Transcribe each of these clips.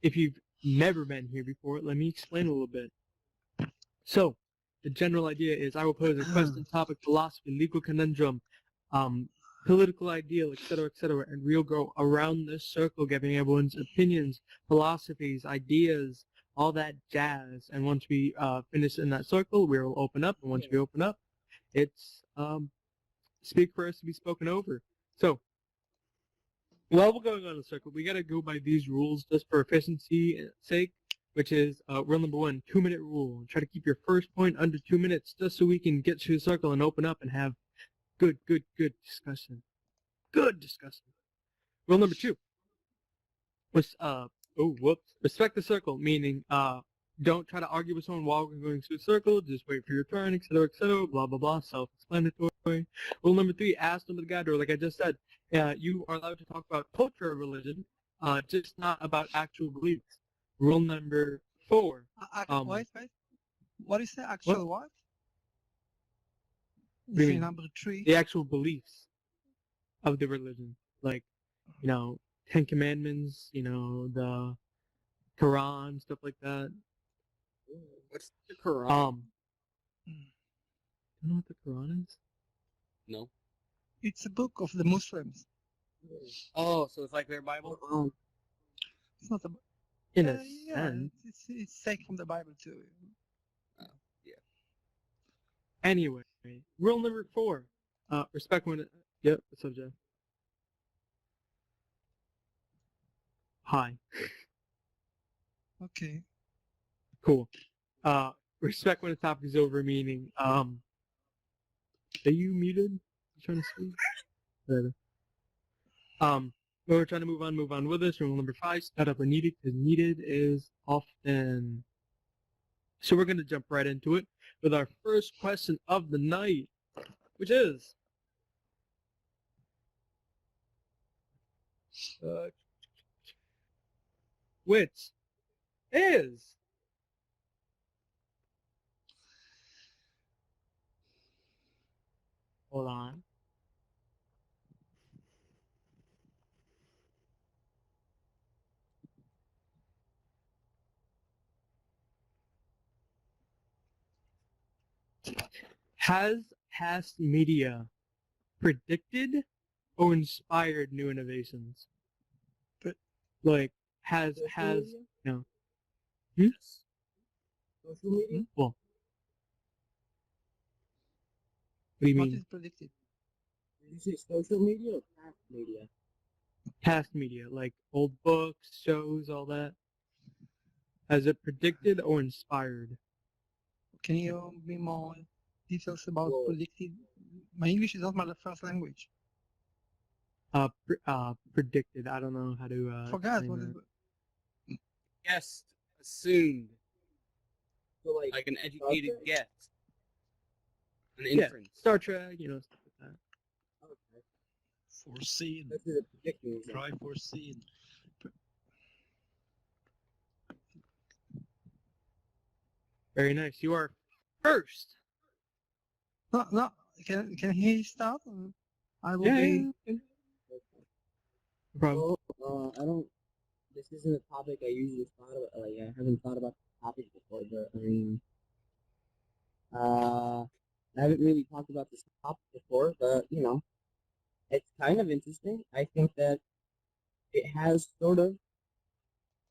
if you've never been here before, let me explain a little bit. So, the general idea is I will pose a question, topic, philosophy, legal conundrum, political ideal, etc., and we'll go around this circle, giving everyone's opinions, philosophies, ideas, all that jazz. And once we finish in that circle, we'll open up. And once we open up, it's speak first to be spoken over. So, while we're going on the circle, we gotta go by these rules just for efficiency's sake, which is rule number 1, 2-minute rule. Try to keep your first point under 2 minutes, just so we can get to the circle and open up and have good discussion. Good discussion. Rule number 2 was respect the circle, meaning don't try to argue with someone while we're going through the circle. Just wait for your turn, etc., blah blah blah. Self-explanatory. Rule number 3: ask them to the guide, or like I just said, you are allowed to talk about culture or religion, just not about actual beliefs. Rule number 4. Wait. What is the actual what? What do you mean? Number 3. The actual beliefs of the religion, like, 10 Commandments, the Quran, stuff like that. What's the Quran? You know what the Quran is? No. It's a book of the Muslims. Oh, so it's like their Bible? It's not a in a sense. It's taken from the Bible too. Yeah. Anyway, rule number 4. Respect when yep, what's up, Jeff? Hi. Okay. Cool. Respect when the topic is over, meaning, are you muted? You trying to speak? Whatever. We're trying to move on with this. Rule number 5, set up when needed, because needed is often. So we're going to jump right into it with our first question of the night, which is, hold on. Has past media predicted or inspired new innovations? But like has no. Social media? Well, what do you what mean? is predicted? Did you say social media or past media? Past media, like old books, shows, all that. Has it predicted or inspired? Can you be more details about predicted? My English is not my first language. Predicted. I don't know how to. Forgot what is. Guessed, assumed. So like an educated guess. An Yeah, inference. Star Trek, stuff like that. Okay. Foreseen. This is a predicting. Try foreseen. Very nice. You are first. No. Can he start? I will Yeah. be. No problem. Well, I don't. This isn't a topic I usually thought about. Like, I haven't thought about the topic before, but I mean, I haven't really talked about this topic before, but it's kind of interesting. I think that it has sort of,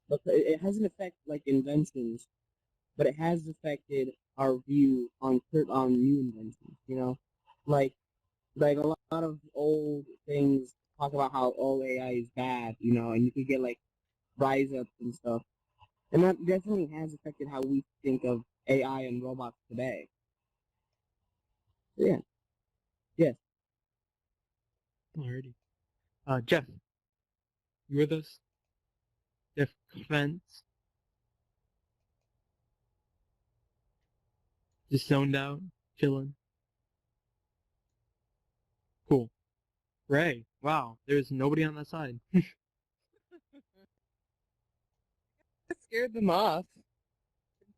but it hasn't affected like inventions, but it has affected our view on new inventions. Like a lot of old things talk about how all AI is bad, and you could get like rise ups and stuff, and that definitely has affected how we think of AI and robots today. So, yeah. Yes. Alrighty. Jeff, you with us? Jeff Fence? Just zoned out, chilling. Cool. Ray, wow, there's nobody on that side. That scared them off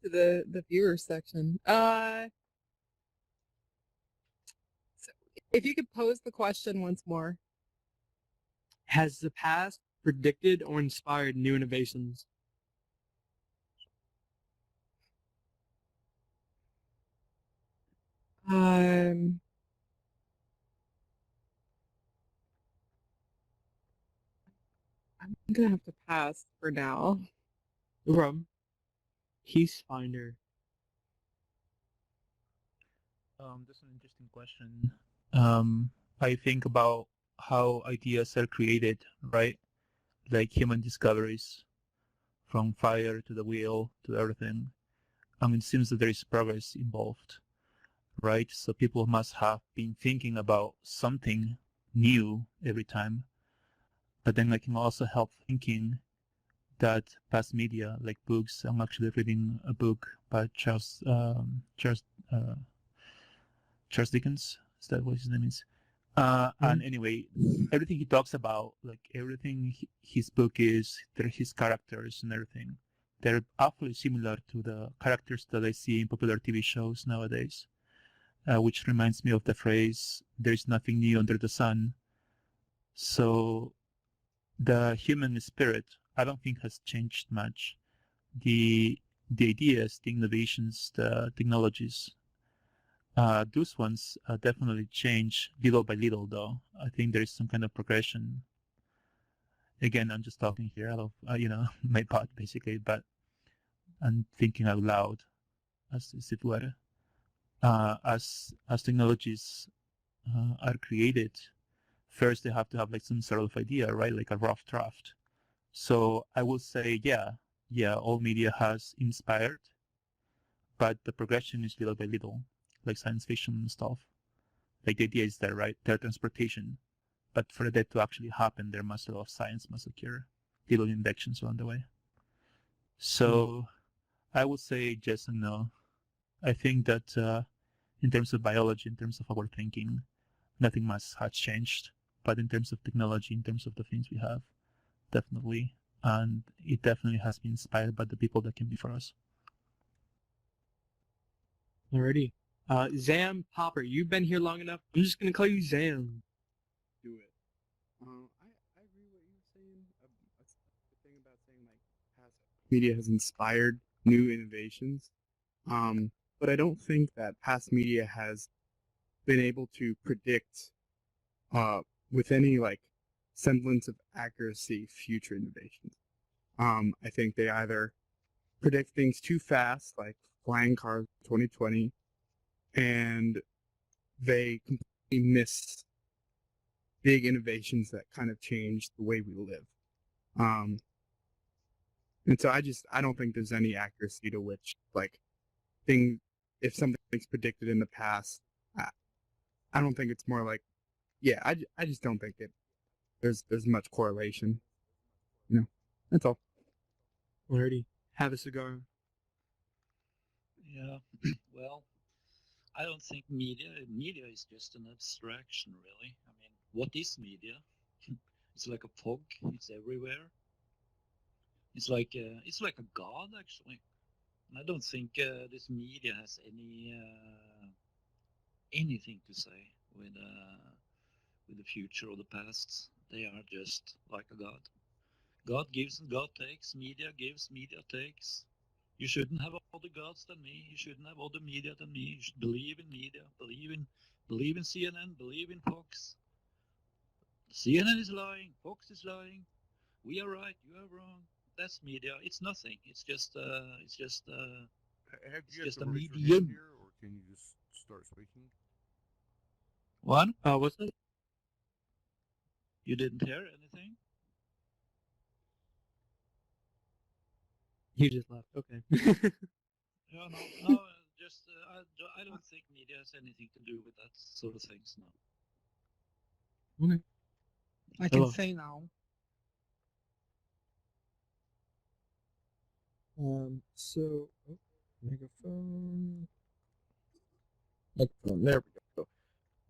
to the viewer section. So if you could pose the question once more. Has the past predicted or inspired new innovations? Um, I'm gonna have to pass for now. No problem. Peace Finder. That's an interesting question. I think about how ideas are created, right? Like human discoveries, from fire to the wheel to everything. It seems that there is progress involved, right? So people must have been thinking about something new every time. But then I can also help thinking that past media, like books, I'm actually reading a book by Charles Dickens. Is that what his name is? And anyway, everything he talks about, like everything his book is, his characters and everything, they're awfully similar to the characters that I see in popular TV shows nowadays, which reminds me of the phrase, "There's nothing new under the sun." So the human spirit, I don't think has changed much. The ideas, the innovations, the technologies, those ones definitely change little by little, though. I think there is some kind of progression. Again, I'm just talking here out of, my part, basically, but I'm thinking out loud, as it were. As technologies are created, first they have to have like some sort of idea, right? Like a rough draft. So I will say, yeah, all media has inspired, but the progression is little by little, like science fiction and stuff. Like the idea is there, right? Teletransportation. But for that to actually happen, there must a lot of science must occur, little inventions along the way. So I would say yes and no. I think that in terms of biology, in terms of our thinking, nothing much has changed. But in terms of technology, in terms of the things we have, definitely. And it definitely has been inspired by the people that came before us. Alrighty. Zam Popper, you've been here long enough. I'm just gonna call you Zam. Do it. I agree with what you were saying. That's the thing about saying like past media has inspired new innovations. But I don't think that past media has been able to predict with any like semblance of accuracy future innovations. I think they either predict things too fast, like flying cars 2020, and they completely miss big innovations that kind of change the way we live. And so I don't think there's any accuracy to which like if something's predicted in the past, I don't think it's more like, yeah, I just don't think there's much correlation. That's all. Alrighty. Have a cigar. Yeah, well, I don't think media is just an abstraction, really. I mean, what is media? It's like a fog. It's everywhere. It's like a god, actually. And I don't think this media has anything to say with the future or the past. They are just like a god. God gives and God takes. Media gives, media takes. You shouldn't have other gods than me. You shouldn't have other media than me. You should believe in media. Believe in CNN. Believe in Fox. CNN is lying. Fox is lying. We are right. You are wrong. That's media. It's nothing. It's just Have you just guys a raise your hand medium. here, or can you just start speaking? What? What's that? You didn't hear anything? You just left. Okay. No, just I don't think media has anything to do with that sort of things. No. Okay. I can Hello. say now. Megaphone. Microphone. There we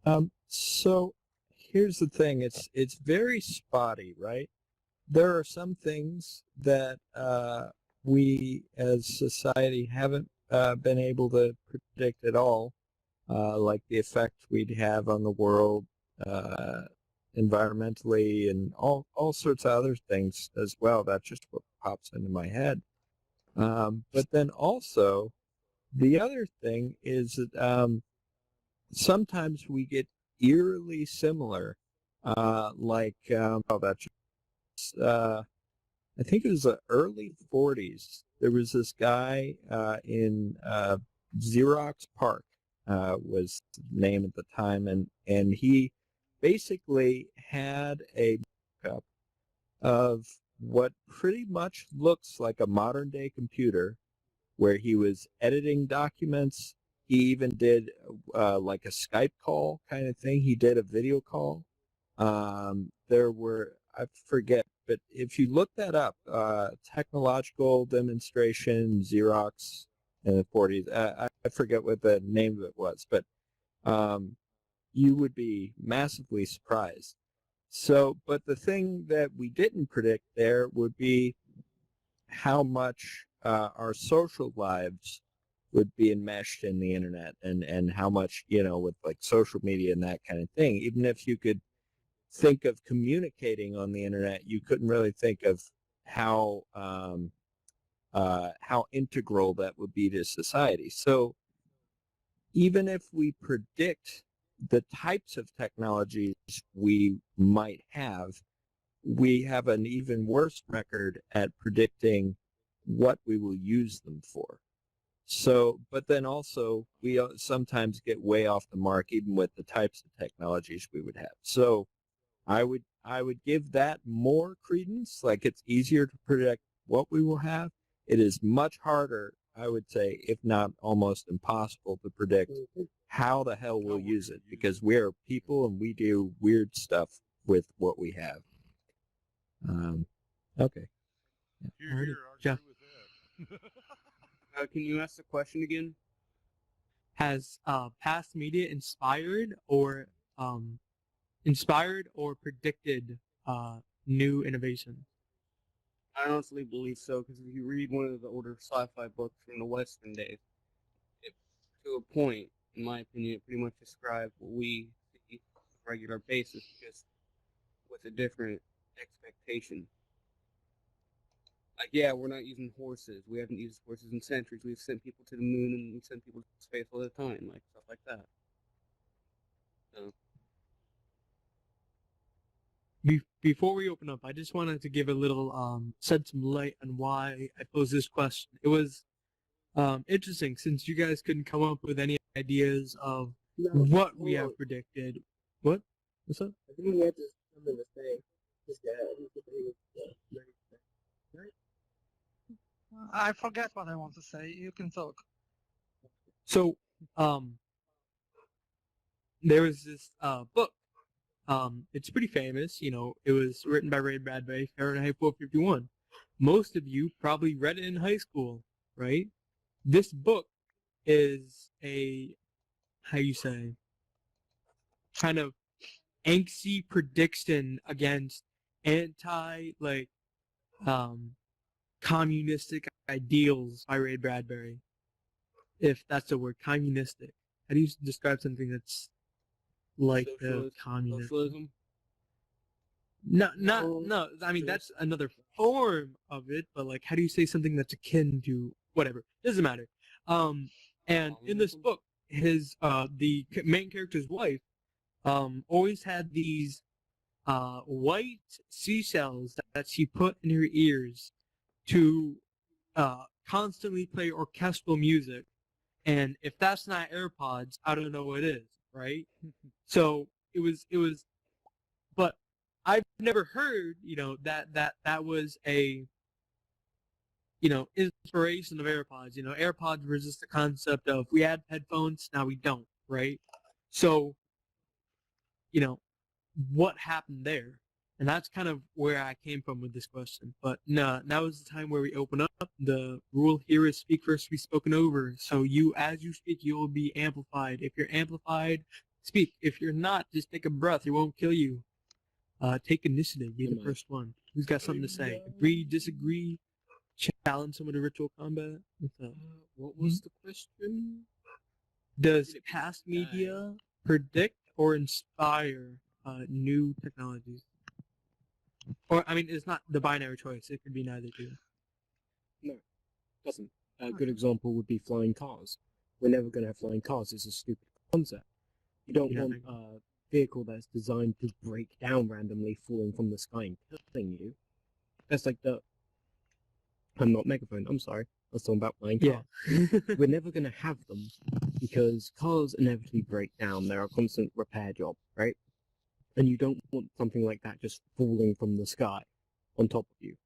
go. So here's the thing. It's very spotty, right? There are some things that we as society haven't been able to predict at all, like the effect we'd have on the world environmentally and all sorts of other things as well. That's just what pops into my head. But then also, the other thing is that sometimes we get eerily similar, I think it was the early 40s. There was this guy in Xerox Park, was the name at the time, and he basically had a mock-up of what pretty much looks like a modern day computer, where he was editing documents. He even did like a Skype call kind of thing. He did a video call. There were, I forget, but if you look that up, technological demonstration, Xerox in the 40s, I forget what the name of it was, but you would be massively surprised. So, but the thing that we didn't predict there would be how much our social lives would be enmeshed in the internet, and how much, with like social media and that kind of thing. Even if you could think of communicating on the internet, you couldn't really think of how integral that would be to society. So even if we predict the types of technologies we might have, we have an even worse record at predicting what we will use them for. So, but then also we sometimes get way off the mark even with the types of technologies we would have. So I would give that more credence. Like, it's easier to predict what we will have. It is much harder, I would say, if not almost impossible, to predict how the hell we'll use it, because we are people and we do weird stuff with what we have. Okay. Alrighty, Jeff. Can you ask the question again? Has past media inspired or predicted new innovation? I honestly believe so, because if you read one of the older sci-fi books from the Western days, it, to a point, in my opinion, it pretty much describes what we see on a regular basis, just with a different expectation. Like, yeah, we're not using horses. We haven't used horses in centuries. We've sent people to the moon and we send people to space all the time, like stuff like that. So. Before we open up, I just wanted to give a little shed some light on why I posed this question. It was interesting, since you guys couldn't come up with any ideas of what we have predicted. What? What's up? I think he had something to say. This guy, I forget what I want to say. You can talk. So, there was this book. It's pretty famous. It was written by Ray Bradbury, Fahrenheit 451. Most of you probably read it in high school, right? This book is a, how you say, kind of angsty prediction against communistic ideals by Ray Bradbury. If that's the word, communistic. How do you describe something that's like communism? Socialism? No. I mean, that's another form of it, but like, how do you say something that's akin to whatever? Doesn't matter. And in this book, the main character's wife, always had these white seashells that she put in her ears to constantly play orchestral music. And if that's not AirPods, I don't know what is, right? So it was, but I've never heard, that was a, inspiration of AirPods. AirPods resist the concept of we had headphones, now we don't, right? So, what happened there? And that's kind of where I came from with this question. But no, now is the time where we open up. The rule here is speak first, be spoken over. So as you speak, you will be amplified. If you're amplified, speak. If you're not, just take a breath. It won't kill you. Take initiative. Be the first one. Who's got something to say? Agree, disagree, challenge some of the ritual combat? What was the question? Does past media predict or inspire new technologies? Or, I mean, it's not the binary choice. It could be neither, too. No, doesn't. A good example would be flying cars. We're never going to have flying cars. It's a stupid concept. You don't Yeah, want a vehicle that's designed to break down randomly, falling from the sky and killing you. That's like the... I'm not megaphone, I'm sorry. I was talking about flying car. yeah. We're never going to have them because cars inevitably break down. They're a constant repair job, right? And you don't want something like that just falling from the sky on top of you.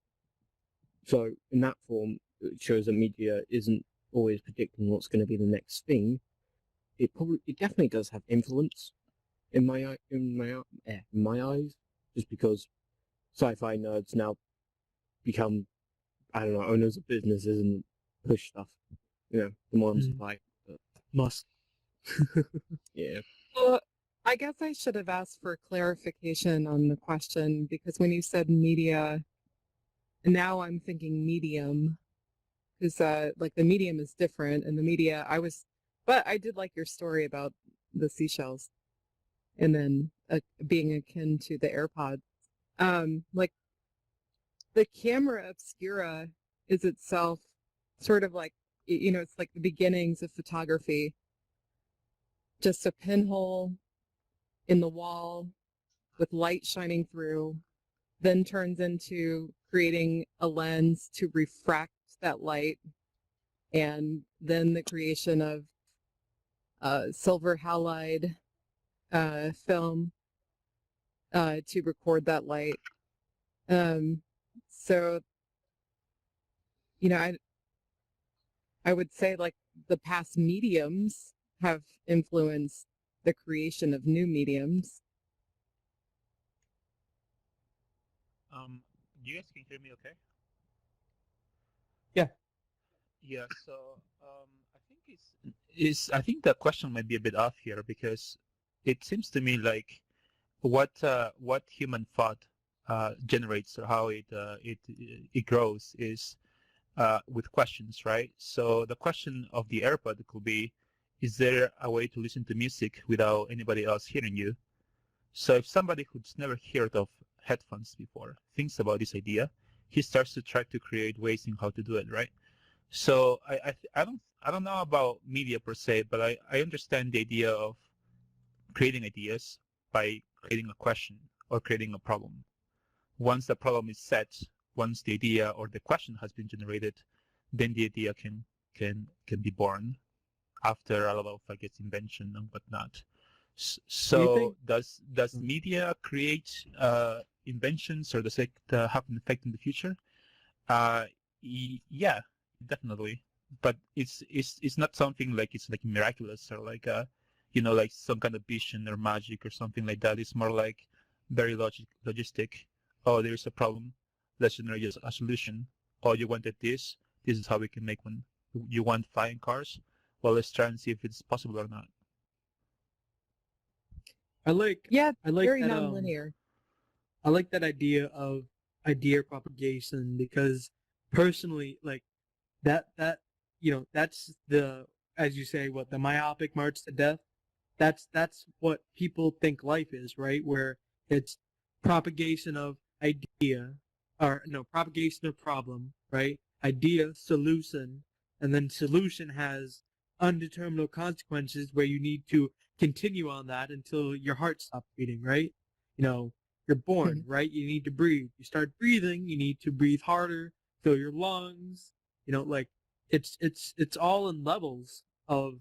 So in that form, it shows that media isn't always predicting what's going to be the next thing. It definitely does have influence in my eyes, just because sci-fi nerds now become, I don't know, owners of businesses and push stuff. You know, the more I'm surprised. Must. Yeah. Well, I guess I should have asked for clarification on the question, because when you said media, now I'm thinking medium, because like the medium is different, and the media but I did like your story about the seashells, and then being akin to the AirPods. Like the camera obscura is itself sort of like, it's like the beginnings of photography. Just a pinhole in the wall with light shining through, then turns into creating a lens to refract that light, and then the creation of silver halide film to record that light. So, I would say like the past mediums have influenced the creation of new mediums. You guys can hear me okay? Yeah. Yeah, so I think I think the question might be a bit off here, because it seems to me like what human thought generates, or how it grows, is with questions, right? So the question of the AirPod could be, is there a way to listen to music without anybody else hearing you? So if somebody who's never heard of headphones before thinks about this idea, he starts to try to create ways in how to do it, right? So I don't know about media per se, but I understand the idea of creating ideas by creating a question or creating a problem. Once the problem is set, once the idea or the question has been generated, then the idea can be born after a lot of, I guess, invention and whatnot. So does media create inventions, or does it have an effect in the future? Yeah, definitely. But it's not something like it's like miraculous, or like like some kind of vision or magic or something like that. It's more like very logistic. Oh, there's a problem. Let's generate a solution. Oh, you wanted this. This is how we can make one. You want flying cars? Well, let's try and see if it's possible or not. I like very that, nonlinear. I like that idea of idea propagation, because personally, like that that's the, as you say, what, the myopic march to death. That's what people think life is, right? Where it's propagation of idea, or no, propagation of problem, right? Idea, solution, and then solution has undeterminable consequences where you need to continue on that until your heart stops beating, right? You're born, right? You need to breathe. You start breathing, you need to breathe harder, fill your lungs, like it's all in levels of...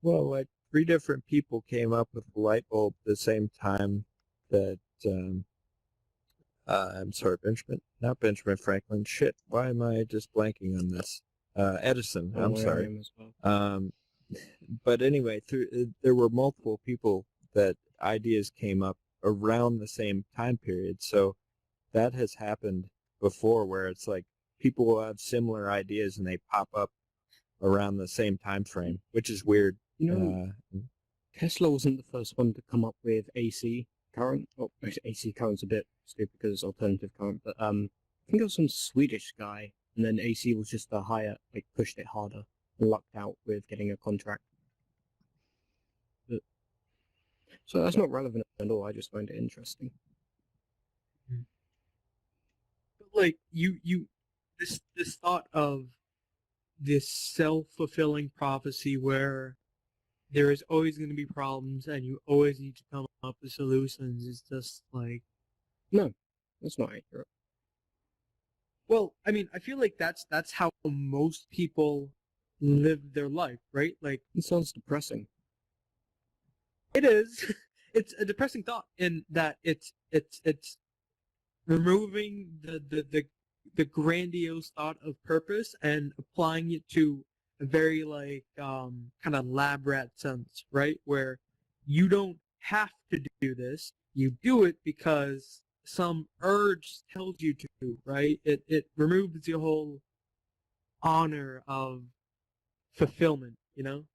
Well, like 3 different people came up with the light bulb at the same time that, I'm sorry, not Benjamin Franklin. Shit, why am I just blanking on this? Edison, I'm sorry. But anyway, there were multiple people that ideas came up around the same time period. So that has happened before, where it's like people will have similar ideas and they pop up around the same time frame, which is weird. Tesla wasn't the first one to come up with AC current. Oh, AC current's a bit stupid because it's alternative current, but I think it was some Swedish guy, and then AC was just pushed it harder and lucked out with getting a contract. So that's not relevant at all. I just find it interesting. Like this thought of this self-fulfilling prophecy, where there is always going to be problems, and you always need to come up with solutions. It's just like, No, that's not accurate. well, I mean, I feel like that's how most people live their life, right? Like, It sounds depressing. it is. It's a depressing thought in that it's removing the grandiose thought of purpose and applying it to a very like kind of lab rat sense, right? Where you don't have to do this, you do it because some urge tells you to, right? It removes the whole honor of fulfillment, you know?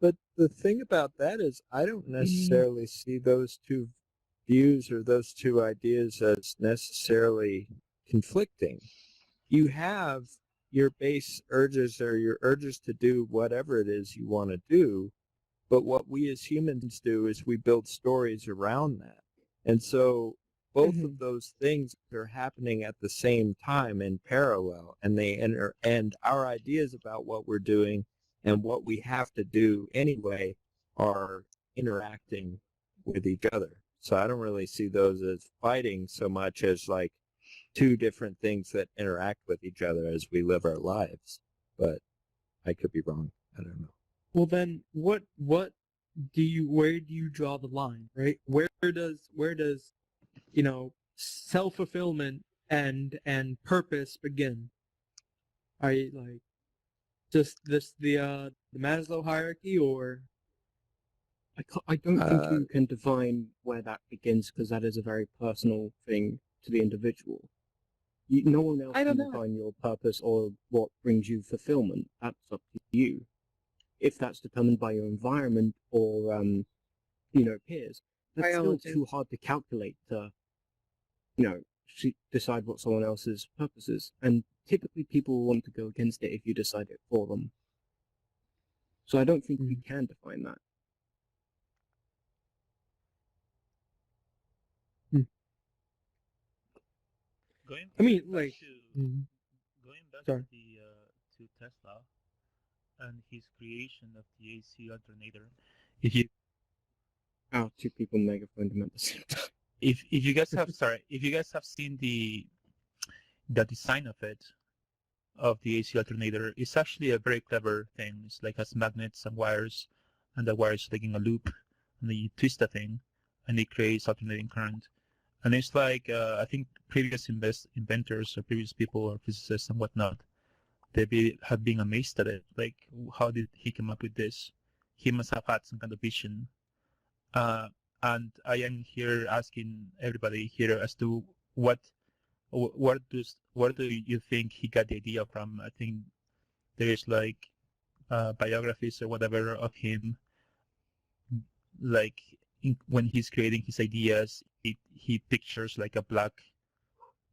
But the thing about that is I don't necessarily see those two views or those two ideas as necessarily conflicting. You have your base urges or your urges to do whatever it is you want to do, but what we as humans do is we build stories around that. And so both of those things are happening at the same time in parallel, and they enter, and our ideas about what we're doing and what we have to do anyway are interacting with each other. So I don't really see those as fighting so much as like two different things that interact with each other as we live our lives. But I could be wrong. I don't know. Well, then where do you draw the line, right? Where does self-fulfillment and purpose begin? Are you like just the Maslow hierarchy, or I don't think you can define where that begins because that is a very personal thing to the individual. No one else can define your purpose or what brings you fulfillment. That's up to you. If that's determined by your environment or, peers, that's still too hard to calculate to, decide what someone else's purpose is. And typically people will want to go against it if you decide it for them. So I don't think you can define that. Going like, going back sorry. To Tesla and his creation of the AC alternator. If you two people megaphoned him at the same time. if you guys have seen the design of it, of the AC alternator, it's actually a very clever thing. It's like has magnets and wires, and the wires like in a loop, and then you twist the thing, and it creates alternating current. And it's like I think previous inventors or previous people or physicists and whatnot, have been amazed at it. Like, how did he come up with this? He must have had some kind of vision. And I am here asking everybody here as to where do you think he got the idea from? I think there is like biographies or whatever of him, like when he's creating his ideas, he pictures like a black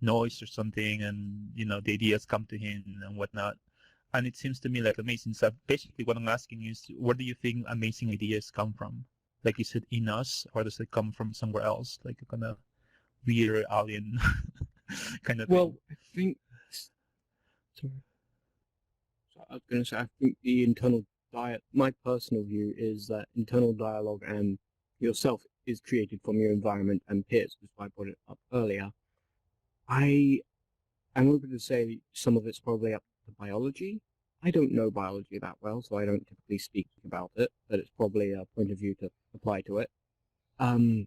noise or something, and the ideas come to him and whatnot. And it seems to me like amazing. So basically what I'm asking is, where do you think amazing ideas come from? Like, is it in us, or does it come from somewhere else, like a kind of weird alien kind of Well, thing? I think... Sorry. So I was going to say, I think the internal my personal view is that internal dialogue and yourself is created from your environment and peers, which I brought it up earlier. I am open to say some of it's probably up to biology. I don't know biology that well, so I don't typically speak about it, but it's probably a point of view to apply to it. Other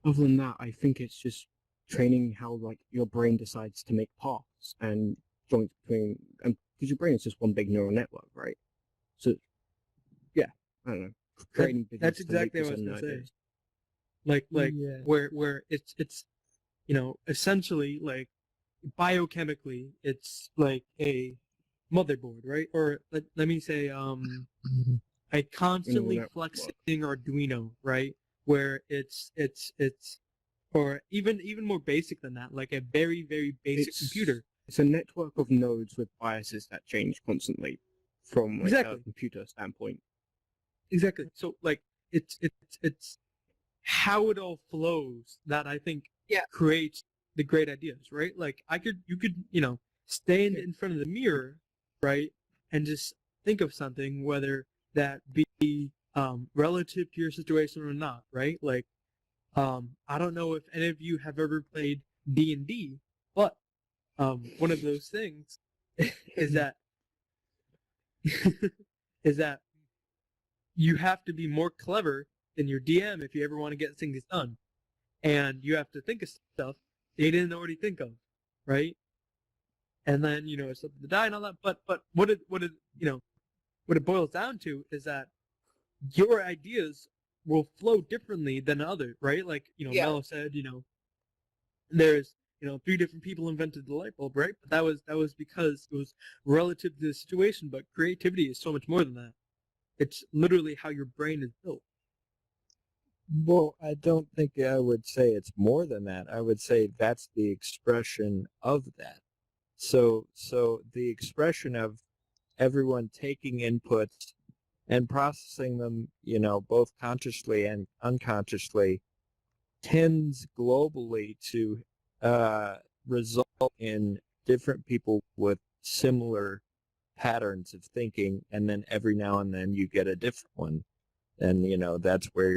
than that, I think it's just training how like your brain decides to make paths and joints between, and because your brain is just one big neural network, right? So, yeah, I don't know. Creating that's exactly what I was gonna say. Like where it's essentially like biochemically it's like a motherboard, right? Or let me say a constantly flexing Arduino, right? Where it's or even more basic than that, like a very, very basic computer. It's a network of nodes with biases that change constantly from like a computer standpoint. Exactly. So like it's how it all flows that I think creates the great ideas, right? Like you could stand in front of the mirror, right, and just think of something, whether that be relative to your situation or not, right? Like, I don't know if any of you have ever played D&D, but one of those things is that is that you have to be more clever than your DM if you ever want to get things done, and you have to think of stuff they didn't already think of, right? And then it's up to the die and all that. But what it boils down to is that your ideas will flow differently than others, right? Like Yeah. Mello said, there's 3 different people invented the light bulb, right? But that was because it was relative to the situation. But creativity is so much more than that. It's literally how your brain is built. Well, I don't think I would say it's more than that. I would say that's the expression of that. So the expression of everyone taking inputs and processing them, both consciously and unconsciously, tends globally to result in different people with similar patterns of thinking, and then every now and then you get a different one. And that's where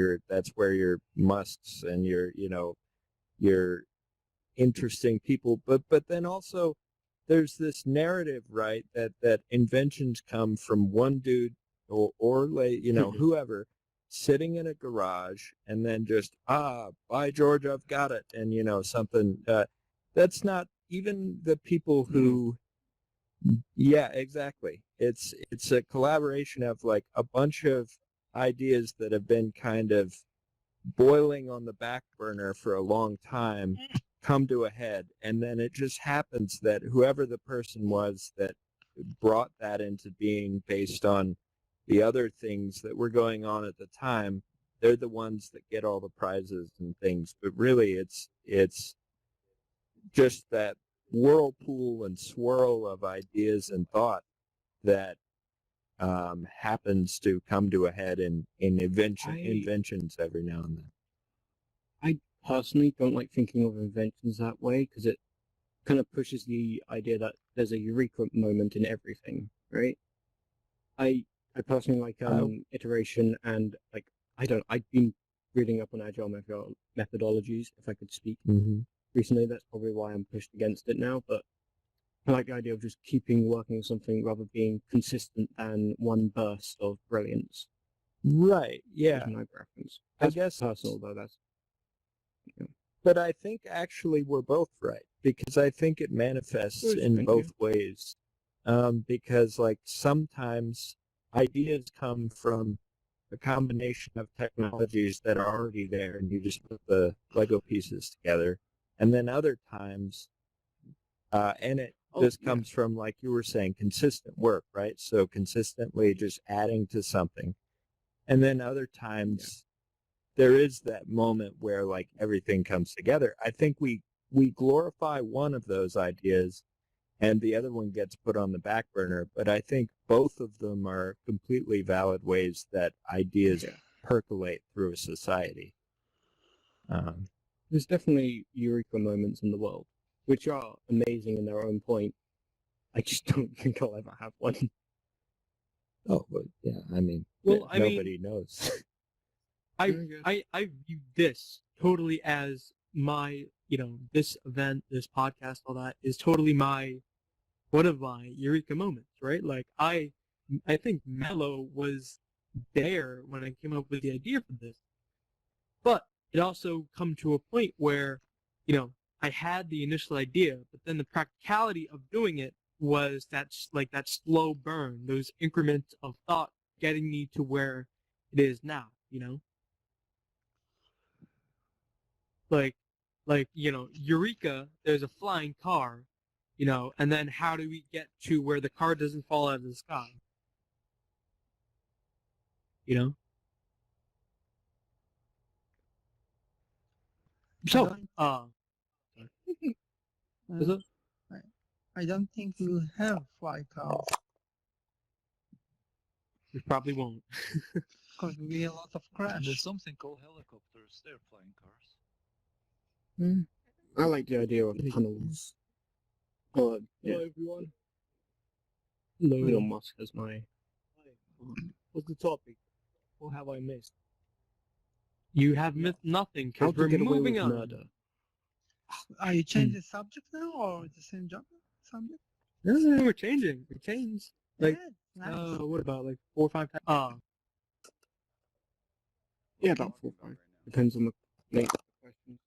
your musts and your interesting people, but then also there's this narrative, right, that inventions come from one dude or whoever sitting in a garage and then just by George, I've got it, and something that's not even the people who yeah, exactly. It's a collaboration of like a bunch of ideas that have been kind of boiling on the back burner for a long time come to a head, and then it just happens that whoever the person was that brought that into being based on the other things that were going on at the time, they're the ones that get all the prizes and things. But really it's just that whirlpool and swirl of ideas and thought that happens to come to a head in inventions every now and then. I personally don't like thinking of inventions that way because it kind of pushes the idea that there's a eureka moment in everything, right? I personally like iteration, and like I've been reading up on agile methodologies, if I could speak. Recently, that's probably why I'm pushed against it now, but I like the idea of just working on something rather being consistent than one burst of brilliance. Right, yeah. That's my preference. I That's guess personal, though. That's But I think actually we're both right, because I think it manifests in both ways. Because like sometimes ideas come from a combination of technologies that are already there, and you just put the Lego pieces together. And then other times, and it comes from, like you were saying, consistent work, right? So consistently just adding to something. And then other times, there is that moment where like everything comes together. I think we glorify one of those ideas and the other one gets put on the back burner, but I think both of them are completely valid ways that ideas percolate through a society. There's definitely eureka moments in the world, which are amazing in their own point. I just don't think I'll ever have one. Oh, but yeah, I mean, nobody knows. I view this totally as my, this event, this podcast, all that is totally one of my eureka moments, right? Like I think Mello was there when I came up with the idea for this, but it also come to a point where, I had the initial idea, but then the practicality of doing it was that slow burn, those increments of thought getting me to where it is now, Like, Eureka, there's a flying car, and then how do we get to where the car doesn't fall out of the sky? So, I don't think we'll have fly cars. We probably won't. Because will be a lot of crash. There's something called helicopters. They're flying cars. I like the idea of tunnels. Hello, everyone. Elon Musk as my... What's the topic? or have I missed? You have missed nothing How because to we're get away moving with on. murder? Are you changing subject now or the same subject? No, we're changing. We changed. Like, Yeah, nice. what about like 4 or 5 times? Yeah, about 4 or 5. Depends on the length of the question.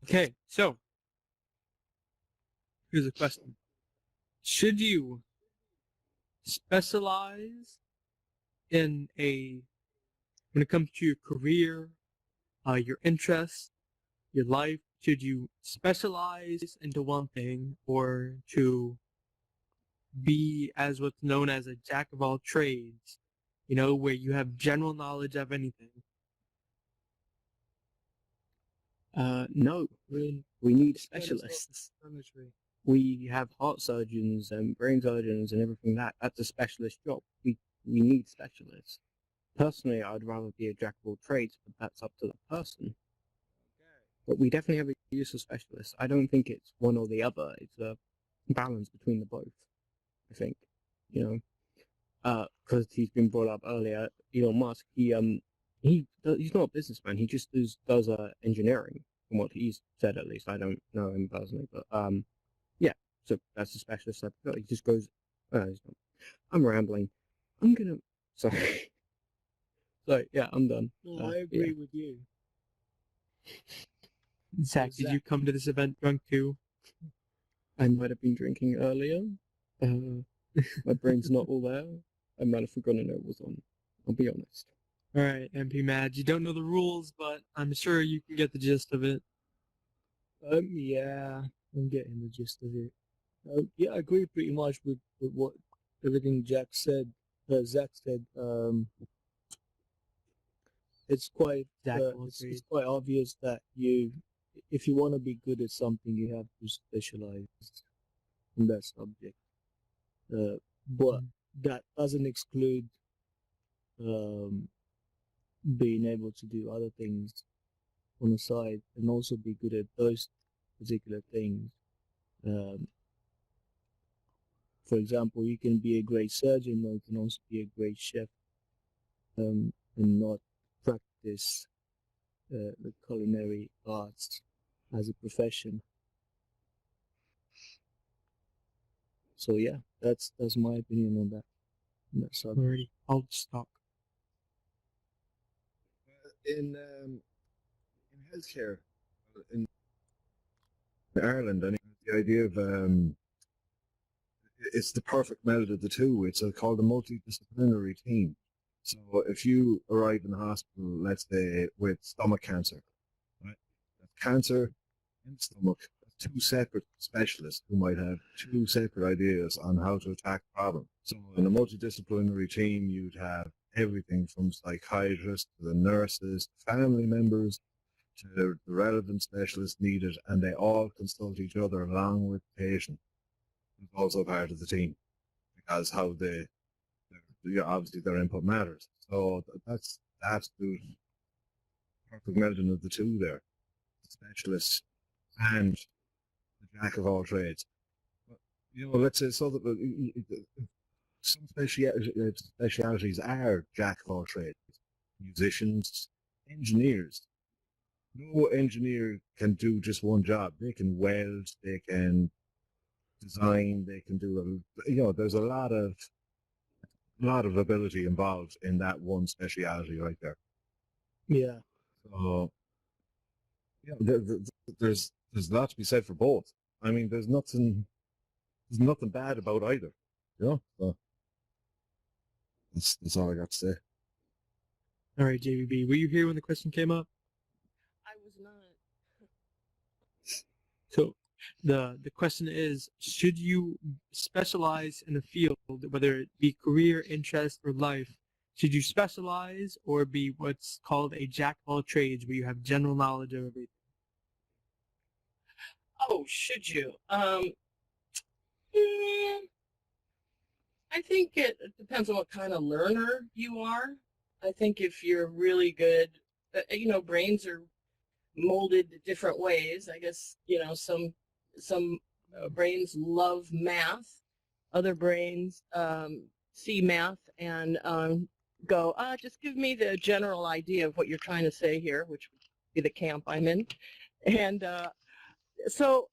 Okay, so here's a question. Should you specialize in when it comes to your career, your interests, your life, should you specialize into one thing or to be as what's known as a jack of all trades, where you have general knowledge of anything? No, we need specialists. We have heart surgeons and brain surgeons and everything that's a specialist job. We need specialists. Personally, I'd rather be a jack of all trades, but that's up to the person. But we definitely have a use of specialists. I don't think it's one or the other. It's a balance between the both, I think. Because he's been brought up earlier, Elon Musk, he's not a businessman. He just does engineering, from what he's said at least. I don't know him personally, but yeah. So that's a specialist. He just goes. I'm rambling. Sorry. Sorry. Yeah, I'm done. No, I agree with you. Zach, did you come to this event drunk too? I might have been drinking earlier. My brain's not all there. I might have forgotten it was on. I'll be honest. All right, MP Mad, you don't know the rules, but I'm sure you can get the gist of it. Yeah, I'm getting the gist of it. Yeah, I agree pretty much with what everything Zach said. It's quite it's quite obvious that if you want to be good at something, you have to specialize in that subject. But that doesn't exclude being able to do other things on the side and also be good at those particular things. For example, you can be a great surgeon, but you can also be a great chef, and not practice the culinary arts as a profession. So yeah, that's my opinion on that. Subject. Alrighty, I'll stop. In healthcare in Ireland, I think the idea of it's the perfect meld of the two. It's called a multidisciplinary team. So if you arrive in the hospital, let's say with stomach cancer, right? That's cancer in the stomach. That's two separate specialists who might have two separate ideas on how to attack the problem. So in a multidisciplinary team, you'd have everything from psychiatrists to the nurses, family members, to the relevant specialists needed, and they all consult each other along with the patient, who's also part of the team, because obviously their input matters. So that's the absolute perfect melding of the two there, the specialist and the jack of all trades. But, let's say so that some specialities are jack of all trades. Musicians, engineers. No engineer can do just one job. They can weld, they can design, they can do there's a lot of ability involved in that one speciality right there. Yeah. So there's a lot to be said for both. I mean, there's nothing bad about either. So that's all I got to say. All right, JVB, were you here when the question came up? I was not. So the question is, should you specialize in a field, whether it be career, interest, or life? Should you specialize or be what's called a jack of all trades, where you have general knowledge of everything? Oh, should you? I think it depends on what kind of learner you are. I think if you're really good, brains are molded different ways. I guess, some brains love math other brains see math and go, just give me the general idea of what you're trying to say here, which would be the camp I'm in. And so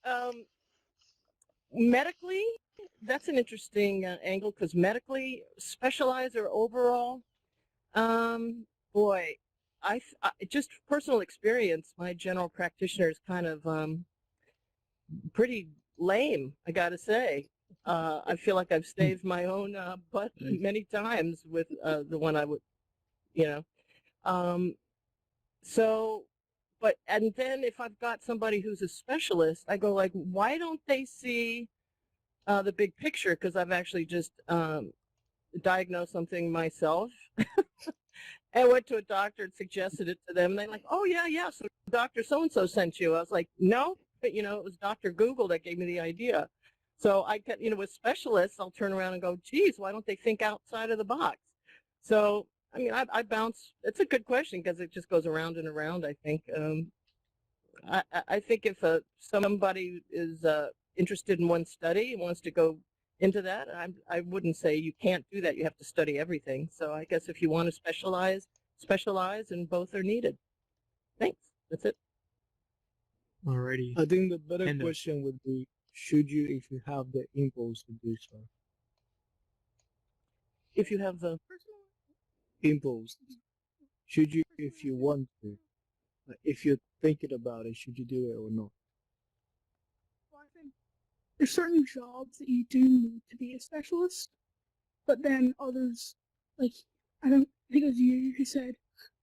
medically, that's an interesting angle, because medically, specialized or overall, boy, I just personal experience, my general practitioner is kind of pretty lame, I gotta say. I feel like I've saved my own butt many times with the one I would, you know. So, but, and then if I've got somebody who's a specialist, I go like, why don't they see the big picture? Because I've actually just diagnosed something myself. I went to a doctor and suggested it to them, and they're like, oh, yeah, so Dr. So-and-so sent you. I was like, no, but, you know, it was Dr. Google that gave me the idea. So I get, you know, with specialists, I'll turn around and go, geez, why don't they think outside of the box? So, I mean, I bounce. It's a good question, because it just goes around and around, I think. I think if somebody is interested in one study and wants to go into that, I wouldn't say you can't do that. You have to study everything. So I guess if you want to specialize, and both are needed. Thanks. That's it. Alrighty. I think the better And, question would be, should you, if you have the impulse to do so? If you have the Impulse. Should you, if you want to? Like, if you're thinking about it, should you do it or not? Well, I think there's certain jobs that you do need to be a specialist, but then others, like, I think it was you who said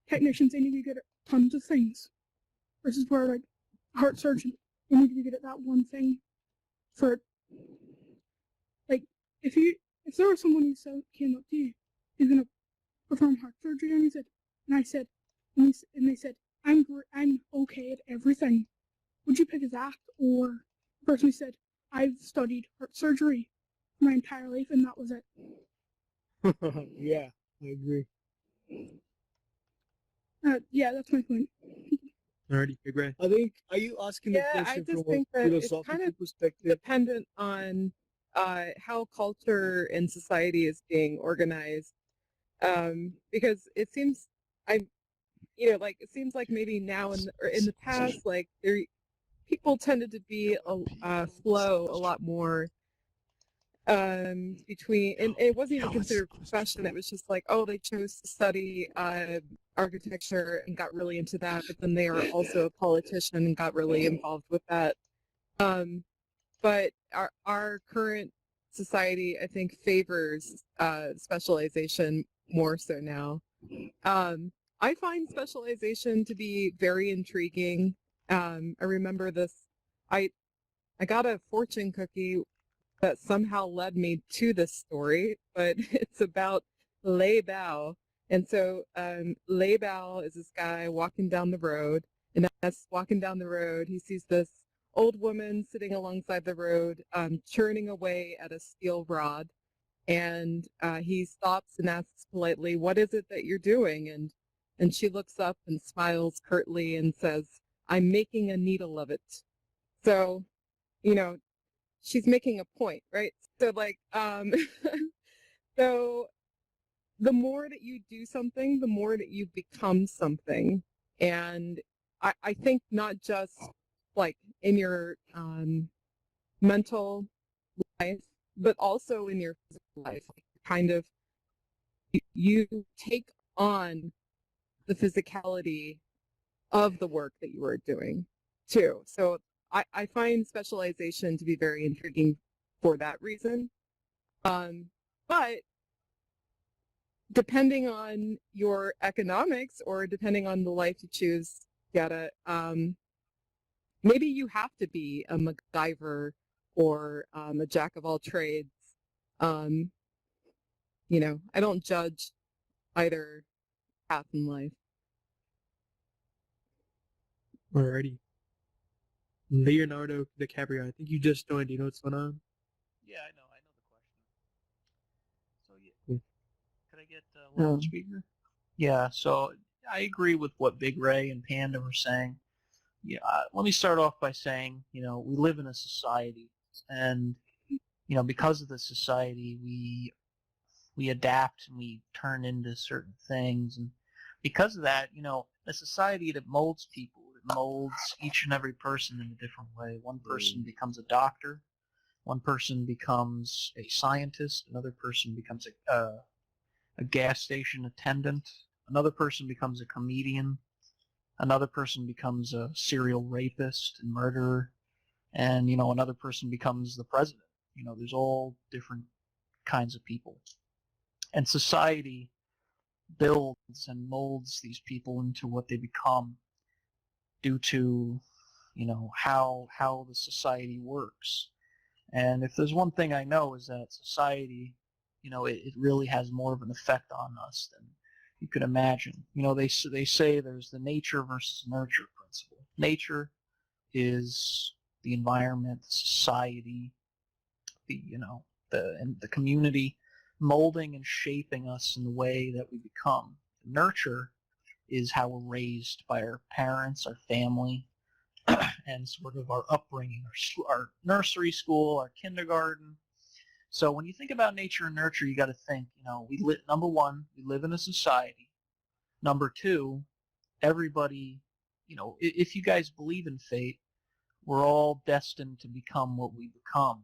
technicians, they need to be good at tons of things, versus where, like, a heart surgeon, you need to be good at that one thing. For, like, if there was someone who came up to you, who's gonna perform heart surgery, and I said, and they said, I'm okay at everything, would you pick that, or the person who said, I've studied heart surgery my entire life and that was it? Yeah, I agree. Yeah, that's my point. Alrighty, big Ray. I think, are you asking the Yeah, I question just from think a that it's philosophical kind of perspective? dependent on how culture and society is being organized. Because it seems, it seems like maybe now or in the past, like people tended to be flow a lot more between, and it wasn't even considered a profession. It was just like, oh, they chose to study architecture and got really into that, but then they are also a politician and got really involved with that. But our current society, I think, favors specialization more so now. I find specialization to be very intriguing. I remember this. I got a fortune cookie that somehow led me to this story, but it's about Lei Bao. And so Lei Bao is this guy walking down the road, and as walking down the road, he sees this old woman sitting alongside the road, churning away at a steel rod. And he stops and asks politely, "What is it that you're doing?" And she looks up and smiles curtly and says, "I'm making a needle of it." So, she's making a point, right? So like, so the more that you do something, the more that you become something. And I think not just like in your mental life, but also in your physical life. Kind of, you take on the physicality of the work that you are doing too. So I find specialization to be very intriguing for that reason. But depending on your economics or depending on the life you choose, maybe you have to be a MacGyver or a jack of all trades. I don't judge either path in life. Alrighty. Leonardo DiCaprio, I think you just joined. Do you know what's going on? Yeah, I know the question. So yeah, could I get one Oh. speaker? Yeah, so I agree with what Big Ray and Panda were saying. Yeah, let me start off by saying, we live in a society, and because of the society, we adapt and we turn into certain things, and because of that, a society that molds people, it molds each and every person in a different way. One person becomes a doctor, one person becomes a scientist, another person becomes a gas station attendant, another person becomes a comedian, another person becomes a serial rapist and murderer, and another person becomes the president. There's all different kinds of people, and society builds and molds these people into what they become due to how the society works. And if there's one thing I know is that society, it really has more of an effect on us than you could imagine. They say there's the nature versus nurture principle. Nature is the environment, the society, the community molding and shaping us in the way that we become. Nurture is how we're raised by our parents, our family, and sort of our upbringing, our nursery school, our kindergarten. So when you think about nature and nurture, you got to think, number one, we live in a society. Number two, everybody, if you guys believe in fate, we're all destined to become what we become.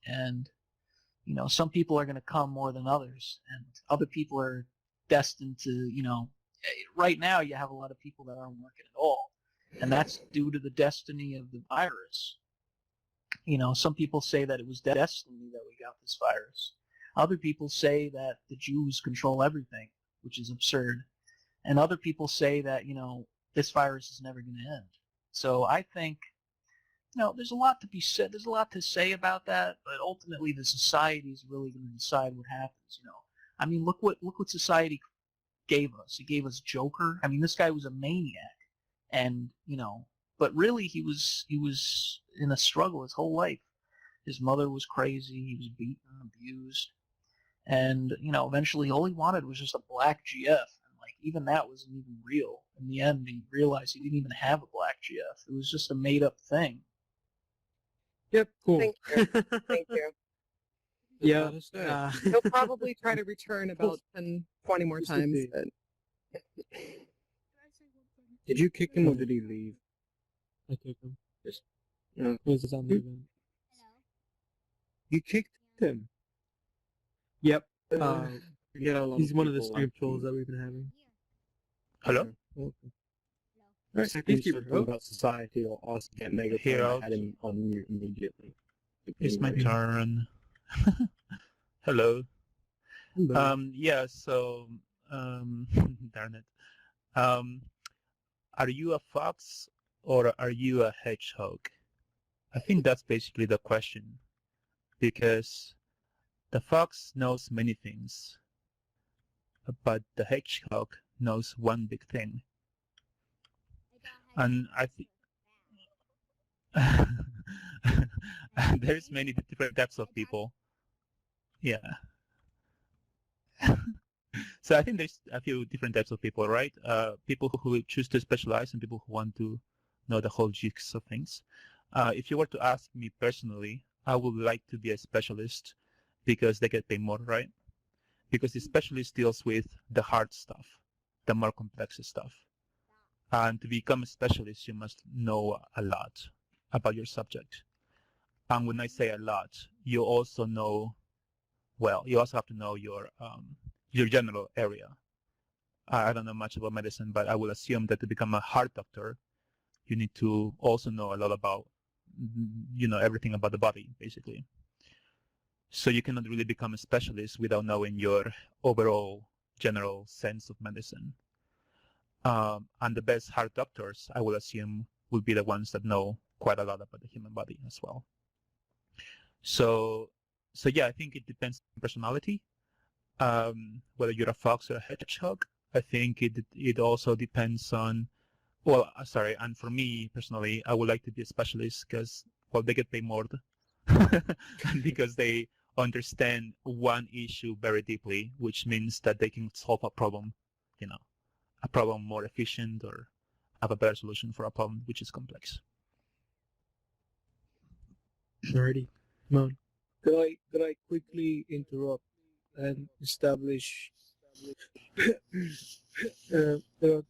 And, some people are going to come more than others, and other people are destined to, right now you have a lot of people that aren't working at all. And that's due to the destiny of the virus. Some people say that it was destiny that we got this virus. Other people say that the Jews control everything, which is absurd. And other people say that, this virus is never going to end. So I think, there's a lot to be said. There's a lot to say about that, but ultimately the society is really going to decide what happens. I mean, look what society gave us. It gave us Joker. I mean, this guy was a maniac. And but really he was in a struggle his whole life. His mother was crazy. He was beaten, abused, and eventually all he wanted was just a black GF. And even that wasn't even real. In the end, he realized he didn't even have a black GF. It was just a made up thing. Yep, cool. Thank you. Thank you. Yeah. He'll probably try to return about 10, 20 more times. But... Did you kick him or did he leave? I kicked him. Just, Was this on the event? You kicked him? Yep. We get a lot He's of one of the people stream trolls that we've been having. Hello? Welcome. Right, second you talking about society or us get negative, Here, I had him on mute immediately. It's my turn. Hello. Hello. Yeah, so, darn it. Are you a fox or are you a hedgehog? I think that's basically the question, because the fox knows many things, but the hedgehog knows one big thing. And I think there's many different types of people. Yeah. So I think there's a few different types of people, right? People who choose to specialize and people who want to know the whole gist of things. If you were to ask me personally, I would like to be a specialist because they get paid more, right? Because the specialist deals with the hard stuff, the more complex stuff. And to become a specialist, you must know a lot about your subject. And when I say a lot, you also know, well, you also have to know your general area. I don't know much about medicine, but I will assume that to become a heart doctor, you need to also know a lot about, everything about the body, basically. So you cannot really become a specialist without knowing your overall general sense of medicine. And the best heart doctors, I will assume, will be the ones that know quite a lot about the human body as well. So yeah, I think it depends on personality. Whether you're a fox or a hedgehog, I think it also depends on, and for me personally, I would like to be a specialist because, well, they get paid more because they understand one issue very deeply, which means that they can solve a problem, a problem more efficient or have a better solution for a problem which is complex. Alrighty. Come on. Could I quickly interrupt and establish there are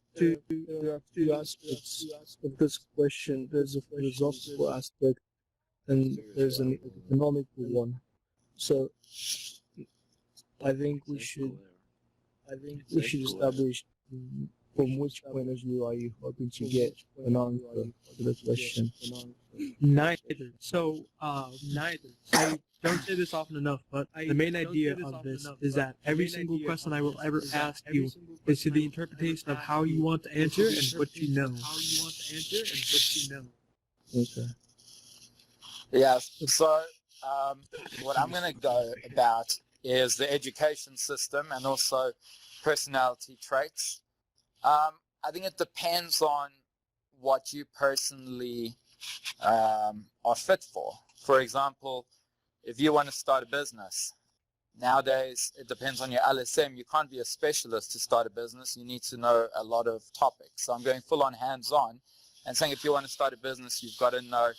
two aspects of this question. There's a philosophical aspect and there's an economical one. So I think we should establish from which point of view are you hoping to get an answer to the question. Neither. So, neither. I don't say this often enough, but the main idea of this is that every single question I will ever ask you is to the interpretation of how you want to answer and what you know. Okay. Yeah, so what I'm going to go about is the education system and also personality traits. I think it depends on what you personally are fit for. For example, if you want to start a business, nowadays it depends on your LSM. You can't be a specialist to start a business. You need to know a lot of topics. So I'm going full on hands-on and saying if you want to start a business, you've got to know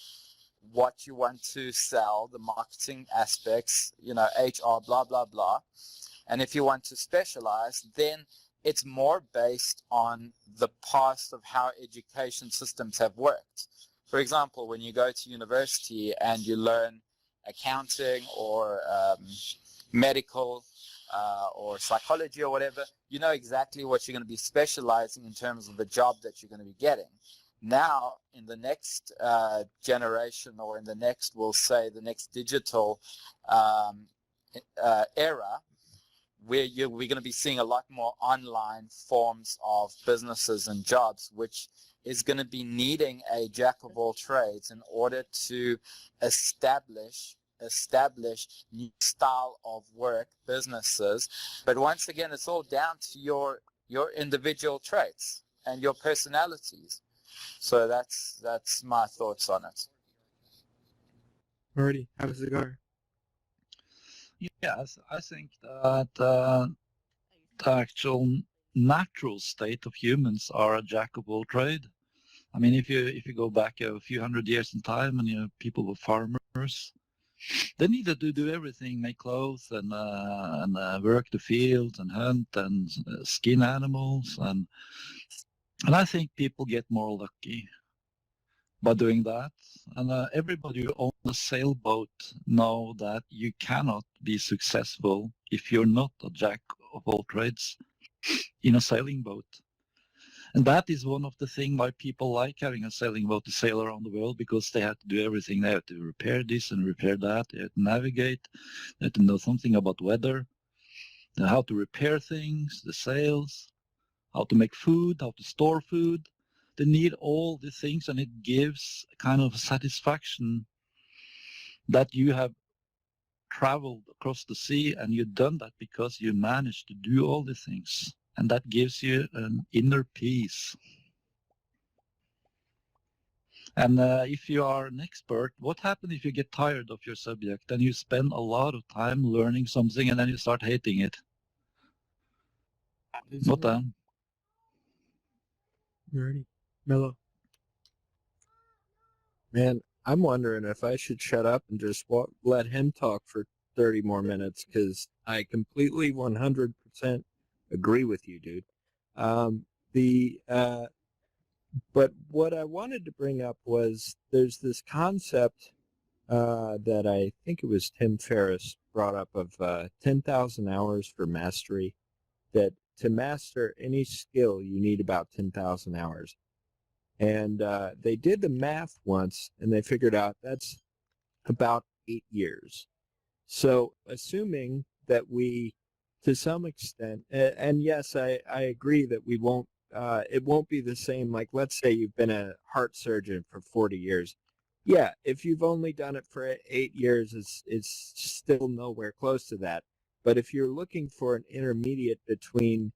what you want to sell, the marketing aspects, HR, blah, blah, blah. And if you want to specialize, then it's more based on the past of how education systems have worked. For example, when you go to university and you learn accounting or medical or psychology or whatever, you know exactly what you're going to be specializing in terms of the job that you're going to be getting. Now, in the next generation, or in the next, we'll say, the next digital era, where we're going to be seeing a lot more online forms of businesses and jobs, which is going to be needing a jack of all trades in order to establish new style of work businesses. But once again, it's all down to your individual traits and your personalities. So that's my thoughts on it. Alrighty, have a cigar. Yes, I think that the actual natural state of humans are a jack of all trade. I mean, if you go back a few hundred years in time, and people were farmers, they needed to do everything: make clothes and work the fields and hunt and skin animals, and I think people get more lucky by doing that. And everybody who owns a sailboat know that you cannot be successful if you're not a jack of all trades in a sailing boat. And that is one of the things why people like having a sailing boat to sail around the world, because they have to do everything. They have to repair this and repair that. They have to navigate. They have to know something about weather, how to repair things, the sails, how to make food, how to store food. They need all these things, and it gives kind of satisfaction that you have traveled across the sea and you've done that because you managed to do all these things. And that gives you an inner peace. And if you are an expert, what happens if you get tired of your subject and you spend a lot of time learning something and then you start hating it? What then? Alrighty, Mello. Man, I'm wondering if I should shut up and just let him talk for 30 more minutes, because I completely 100% agree with you, dude. But what I wanted to bring up was there's this concept that I think it was Tim Ferriss brought up of 10,000 hours for mastery, that to master any skill, you need about 10,000 hours. And they did the math once, and they figured out that's about 8 years. So assuming that we, to some extent, and yes, I agree that we won't, it won't be the same. Like, let's say you've been a heart surgeon for 40 years. Yeah, if you've only done it for 8 years, it's still nowhere close to that. But if you're looking for an intermediate between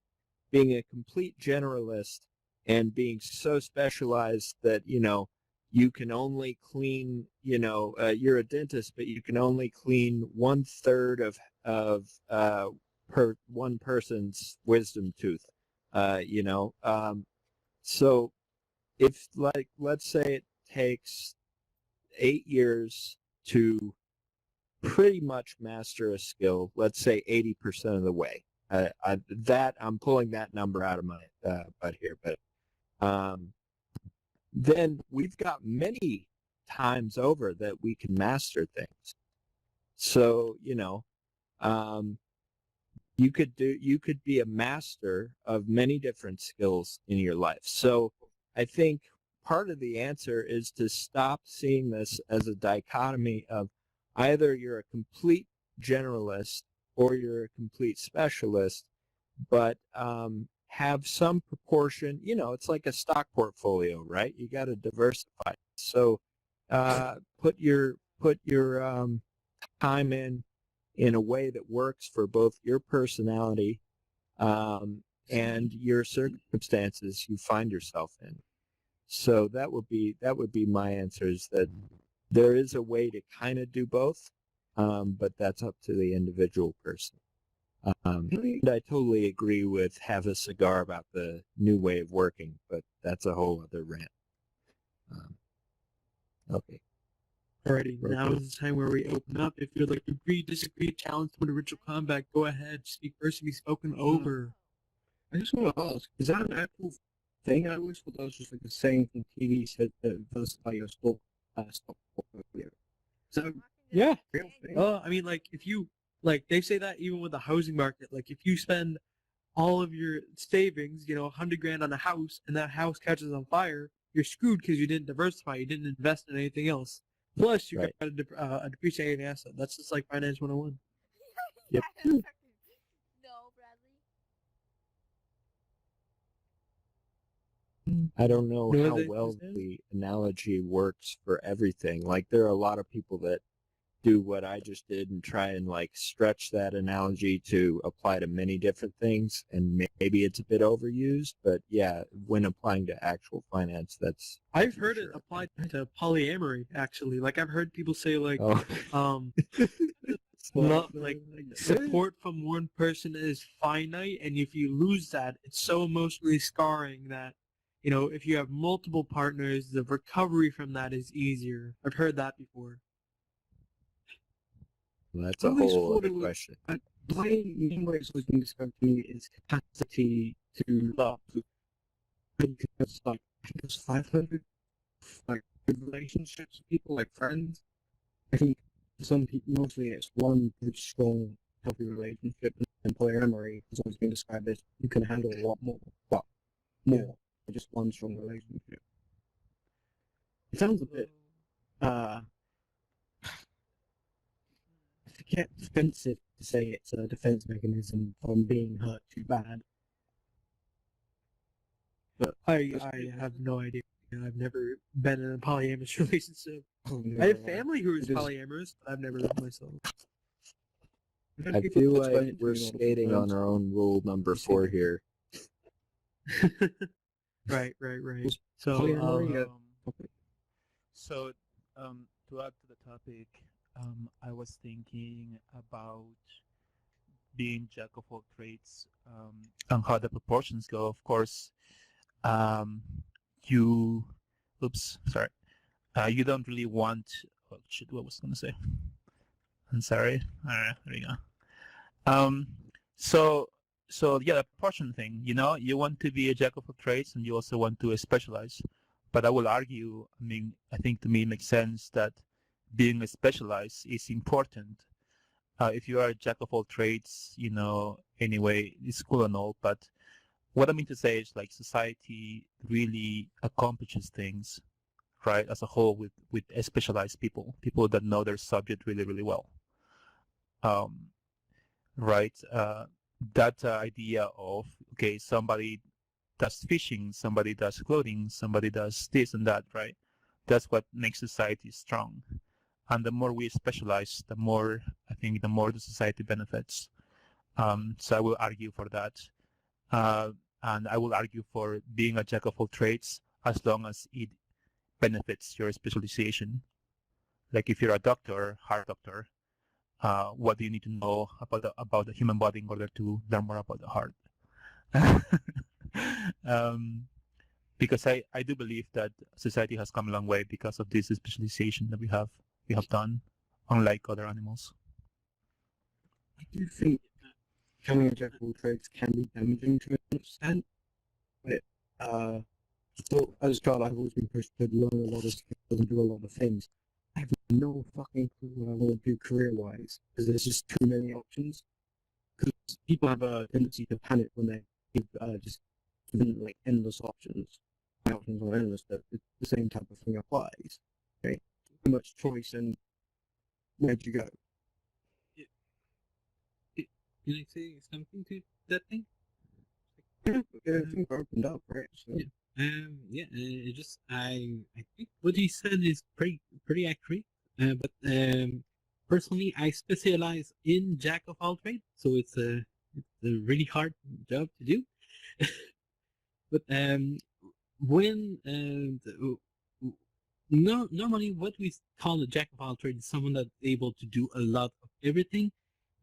being a complete generalist and being so specialized that, you can only clean, you're a dentist, but you can only clean 1/3 of per one person's wisdom tooth, so if, let's say it takes 8 years to pretty much master a skill, let's say 80% of the way. I'm pulling that number out of my butt here, but then we've got many times over that we can master things. So, you could be a master of many different skills in your life. So I think part of the answer is to stop seeing this as a dichotomy of either you're a complete generalist or you're a complete specialist, but have some proportion. It's like a stock portfolio, right? You got to diversify. So put your time in a way that works for both your personality and your circumstances you find yourself in. So that would be my answer, is that there is a way to kind of do both, but that's up to the individual person. And I totally agree with have a cigar about the new way of working, but that's a whole other rant. Okay. Alrighty, now is the time where we open up. If you'd like to agree, disagree, challenge someone to ritual combat, go ahead. Speak first and be spoken over. I just want to ask, is that an actual thing? I always thought that was just like a saying from TV said that diversify your stock portfolio. So Yeah. real thing. I mean, like, if you, they say that even with the housing market. Like, if you spend all of your savings, $100,000 on a house, and that house catches on fire, you're screwed because you didn't diversify. You didn't invest in anything else. Plus, you got a depreciating asset. That's just like Finance 101. Yep. No, Bradley. I don't know No, how well the analogy works for everything. Like, there are a lot of people that do what I just did and try and stretch that analogy to apply to many different things, and maybe it's a bit overused, but yeah, when applying to actual finance, that's I've heard it applied to polyamory, actually. Like, I've heard people say, support from one person is finite, and if you lose that, it's so emotionally scarring that, if you have multiple partners, the recovery from that is easier. I've heard that before. Well, that's a whole other question. The way main way it's always been described to me is capacity to love. Because I think there's 500 good relationships with people, like friends. I think for some people, mostly it's one good, strong, healthy relationship. And polyamory has always been described as you can handle a lot more, but more than just one strong relationship. It sounds a bit I get defensive to say it's a defense mechanism from being hurt too bad. But I have no idea. I've never been in a polyamorous relationship. no, I have family who is polyamorous, but I've never lived myself. I feel like we're skating on our own rule number 4 here. Right. So, to add to the topic, I was thinking about being jack of all trades and how the proportions go. Of course, you don't really want. Oh, shit, what was I going to say? I'm sorry. All right, there you go. So yeah, the proportion thing. You want to be a jack of all trades, and you also want to specialize. But I will argue. I think to me it makes sense that being specialized is important. If you are a jack of all trades, anyway, it's cool and all. But what I mean to say is, society really accomplishes things, right, as a whole with specialized people that know their subject really, really well. Right? That idea of, okay, somebody does fishing, somebody does clothing, somebody does this and that, right? That's what makes society strong. And the more we specialize, the more the society benefits. So I will argue for that. And I will argue for being a jack of all trades as long as it benefits your specialization. Like if you're a doctor, heart doctor, what do you need to know about the human body in order to learn more about the heart? Because I do believe that society has come a long way because of this specialization that we have done unlike other animals. I do think becoming a jack of all trades can be damaging to an extent. But so as a child, I've always been pushed to learn a lot of skills and do a lot of things. I have no fucking clue what I want to do career-wise because there's just too many options. Because people have a tendency to panic when they give just given like endless options. My options are endless, but the same type of thing applies. Okay, too much choice, and where'd you go? Can I say something to that thing? Yeah, things are opened up, right? So. Yeah. I think what he said is pretty accurate. But personally, I specialize in jack of all trades, so it's a really hard job to do. But when normally what we call a jack of all trades is someone that's able to do a lot of everything.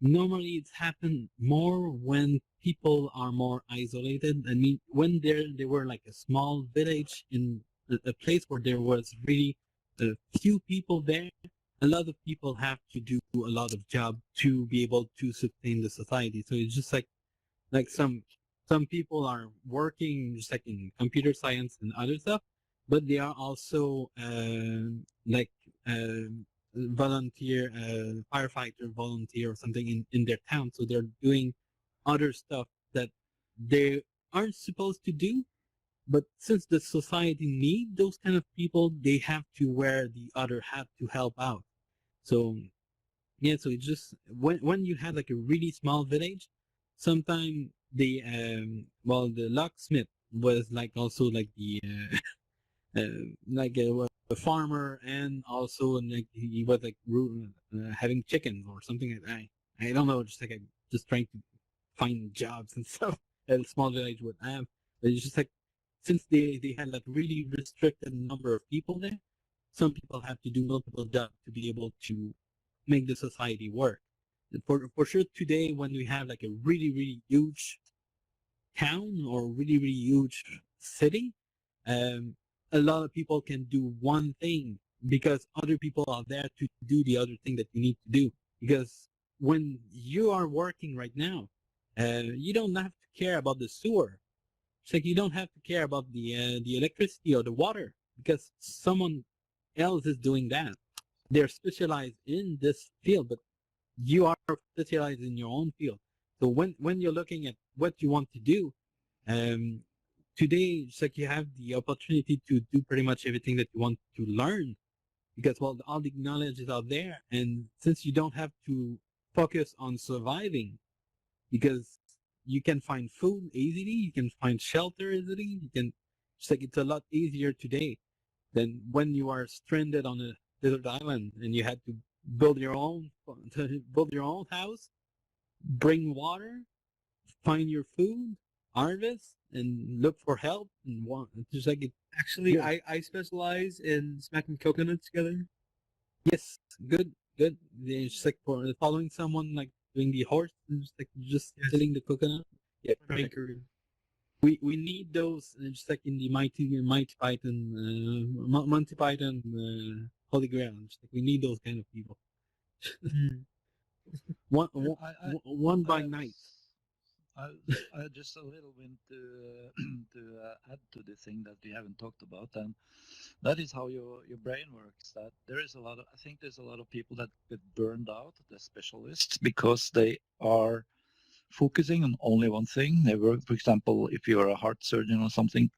Normally it's happened more when people are more isolated. I mean, when they were like a small village in a place where there was really a few people there, a lot of people have to do a lot of job to be able to sustain the society. So it's just like some people are working just like in computer science and other stuff, but they are also like volunteer, firefighter volunteer or something in their town. So they're doing other stuff that they aren't supposed to do, but since the society need those kind of people, they have to wear the other hat to help out. So yeah, so it's just when you have like a really small village, sometimes the the locksmith was like also like the like a farmer, and also like he was like having chickens or something like that. I don't know, just like just trying to find jobs and stuff that a small village would have. But it's just like since they had like really restricted number of people there, some people have to do multiple jobs to be able to make the society work. For sure today, when we have like a really huge town or really huge city, a lot of people can do one thing because other people are there to do the other thing that you need to do. Because when you are working right now, you don't have to care about the sewer. It's like you don't have to care about the electricity or the water because someone else is doing that. They're specialized in this field, but you are specialized in your own field. So when you're looking at what you want to do, um, today it's like you have the opportunity to do pretty much everything that you want to learn because all the knowledge is out there, and since you don't have to focus on surviving because you can find food easily, you can find shelter easily, you can it's like it's a lot easier today than when you are stranded on a desert island and you had to build your own house, bring water, find your food, harvest, and look for help. And just like it. Actually, Yeah. I specialize in smacking coconuts together. Yes, good. It's just like for following someone, like doing the horse, and just stealing the coconut. Yeah, perfect. We need those, just like in the Mighty Python, Monty Python, Holy Grail. Just like we need those kind of people. one by night. I just a little bit to add to the thing that we haven't talked about, and that is how your brain works. That there is I think there's a lot of people that get burned out, the specialists, because they are focusing on only one thing. They work, for example, if you're a heart surgeon or something,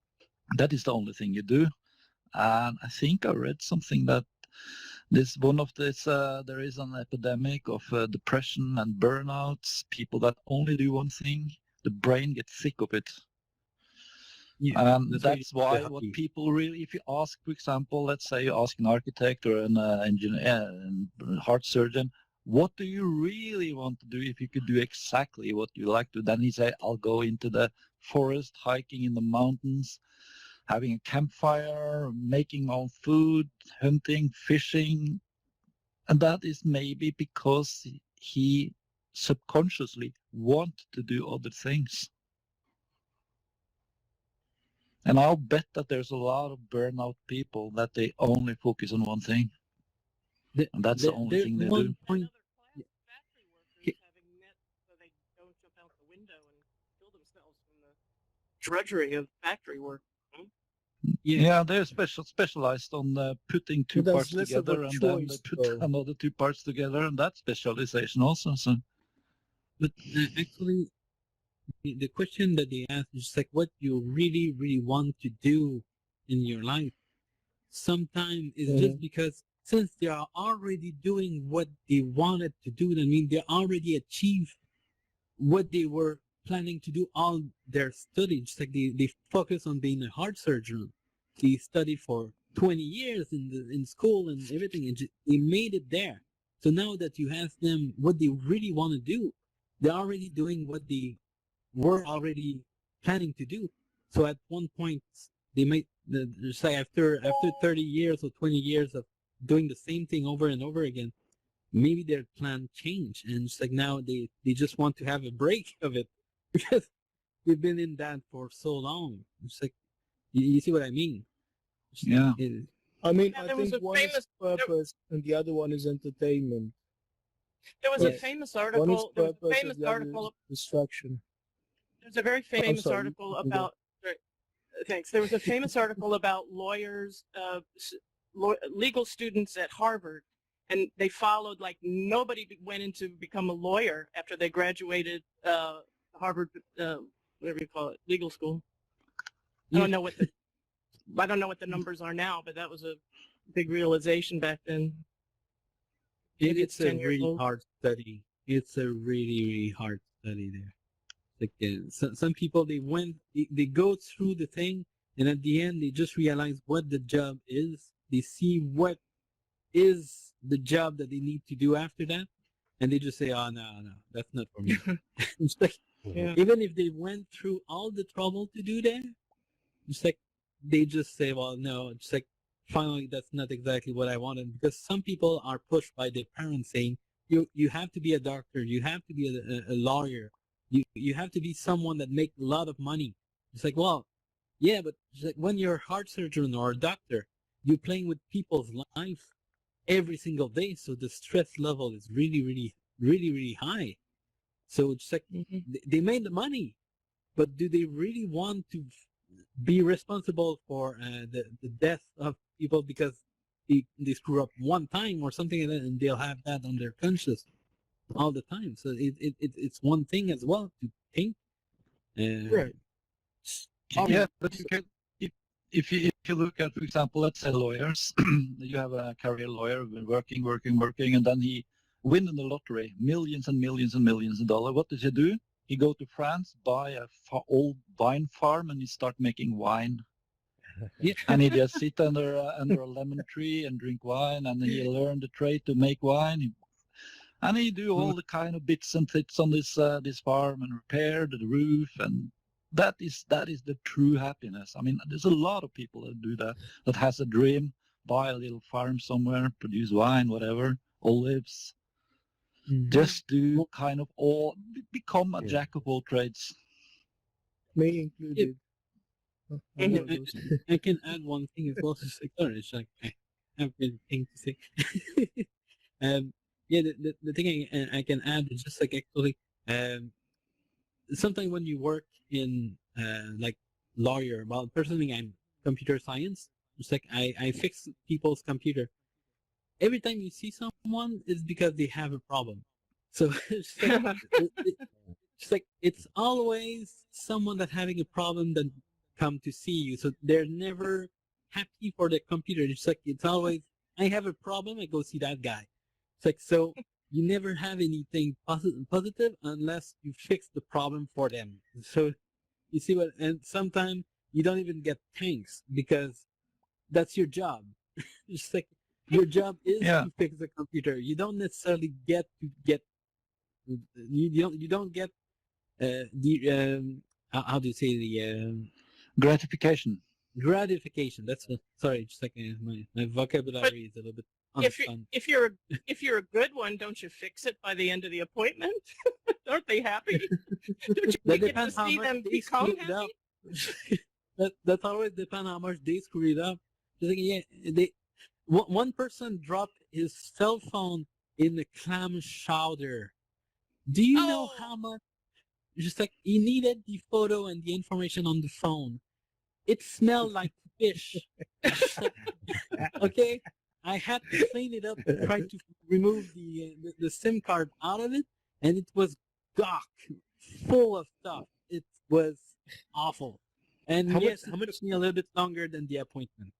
that is the only thing you do. And I think I read something that there is an epidemic of depression and burnouts, people that only do one thing, the brain gets sick of it. Yeah, that's why what people really, if you ask, for example, let's say you ask an architect or an engineer, heart surgeon, what do you really want to do if you could do exactly what you like to? Then he say, I'll go into the forest, hiking in the mountains, having a campfire, making my own food, hunting, fishing. And that is maybe because he subconsciously want to do other things. And I'll bet that there's a lot of burnout people that they only focus on one thing. And that's the only there's thing they one do. point. Drudgery of factory work. Yeah, they're specialized on putting two But parts that's less of a together, and then they choice, put though. another two parts together, and that's specialization also. So, But actually, the question that they ask is like what you really, really want to do in your life. Sometimes it's just because since they are already doing what they wanted to do, I mean, they already achieved what they were planning to do all their studies. Like they focus on being a heart surgeon. They studied for 20 years in school and everything, and they made it there. So now that you ask them what they really want to do, they're already doing what they were already planning to do. So at one point, they might say after 30 years or 20 years of doing the same thing over and over again, maybe their plan changed, and it's like now they just want to have a break of it because they've been in that for so long. It's like you see what I mean? yeah. I mean, Yeah, I there was think a one famous- is purpose and the other one is entertainment. There was a Yes. famous One is article. There was a purpose famous and the other article. is distraction. There's a very famous sorry, article you can go. about. Thanks. There was a famous article about lawyers, legal students at Harvard, and they followed like nobody went in to become a lawyer after they graduated Harvard, whatever you call it, legal school. I don't know what the numbers are now, but that was a big realization back then. Maybe It's a 10 years really old. hard study. It's a really, really hard study there. Like some people, they go through the thing, and at the end, they just realize what the job is. They see what is the job that they need to do after that, and they just say, "Oh no, that's not for me." It's like, Yeah. even if they went through all the trouble to do that, it's like they just say, "Well, no." It's like finally, that's not exactly what I wanted, because some people are pushed by their parents saying, "You have to be a doctor. You have to be a lawyer. You have to be someone that makes a lot of money." It's like, well, yeah, but it's like when you're a heart surgeon or a doctor, you're playing with people's life every single day, so the stress level is really, really, really, really high. So it's like they made the money, but do they really want to be responsible for the death of people because they screw up one time or something like that, and they'll have that on their conscience all the time? So it's one thing as well to think. Right. Yeah, but you can, if you look at, for example, let's say lawyers, you have a career lawyer who's been working, and then he win in the lottery, millions and millions and millions of dollars. What does he do? He go to France, buy a old wine farm, and he start making wine. Yeah. And he just sit under a lemon tree and drink wine, and he learn the trade to make wine. And he do all the kind of bits and bits on this farm and repair the roof, and that is the true happiness. I mean, there's a lot of people that do that has a dream, buy a little farm somewhere, produce wine, whatever, olives. Just do kind of become a jack of all trades. Me included. I can add one thing as well. Sorry, it's like I have a thing to say. Yeah, the thing I can add is just like actually, sometimes when you work in like lawyer, well, personally I'm computer science. It's like I fix people's computer. Every time you see someone, it's because they have a problem. So it's always someone that having a problem that come to see you. So they're never happy for the computer. It's always, I have a problem, I go see that guy. It's like, so you never have anything positive unless you fix the problem for them. So you see what, and sometimes you don't even get thanks because that's your job. It's like your job is to fix the computer. You don't necessarily get you don't get the how do you say the gratification. Gratification. That's sorry. Just like my vocabulary is a little bit. If you're a good one, don't you fix it by the end of the appointment? Aren't they happy? Don't you get to see them become happy? That's always depend how much they screw it up. Just like, yeah, one person dropped his cell phone in the clam chowder. Do you know how much? Just like he needed the photo and the information on the phone. It smelled like fish. Okay, I had to clean it up, try to remove the SIM card out of it, and it was gawk, full of stuff. It was awful. And yes, it took me a little bit longer than the appointment.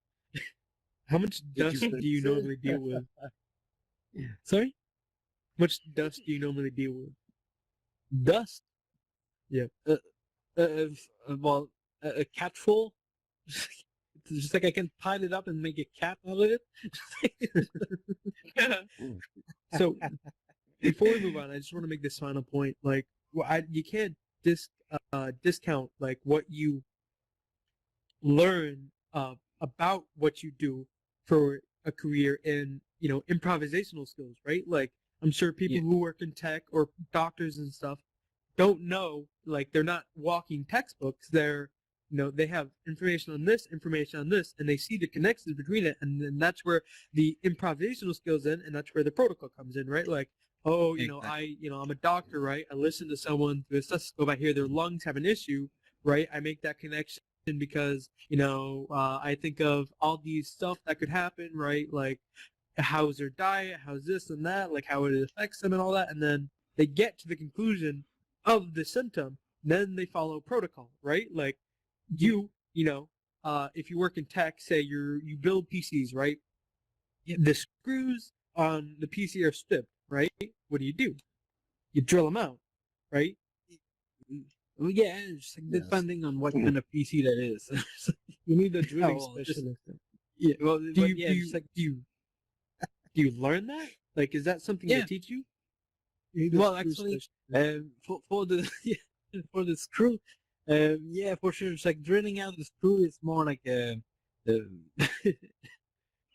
How much dust do you normally deal with? Sorry? How much dust do you normally deal with? Dust? Yeah. Well, a cat full. It's just like I can pile it up and make a cat out of it. So, before we move on, I just want to make this final point. Like, you can't discount like what you learn about what you do for a career in improvisational skills, right? Like, I'm sure people who work in tech or doctors and stuff don't know, like, they're not walking textbooks. They're they have information on this, and they see the connections between it, and then that's where the improvisational skills in, and that's where the protocol comes in, right? Like, I'm a doctor, right? I listen to someone through a stethoscope. I hear their lungs have an issue, right? I make that connection because I think of all these stuff that could happen, right? Like, how's their diet, how's this and that, like how it affects them and all that, and then they get to the conclusion of the symptom. Then they follow protocol, right? Like, if you work in tech, say you build PCs, right? The screws on the PC are stiff, right? What do? You drill them out, right? Well, yeah, just like depending on what kind of PC that is. You need a drilling specialist. Yeah, well, do you learn that? Like, is that something they teach you? Well, actually, for the for the screw, yeah, for sure. It's like drilling out the screw is more like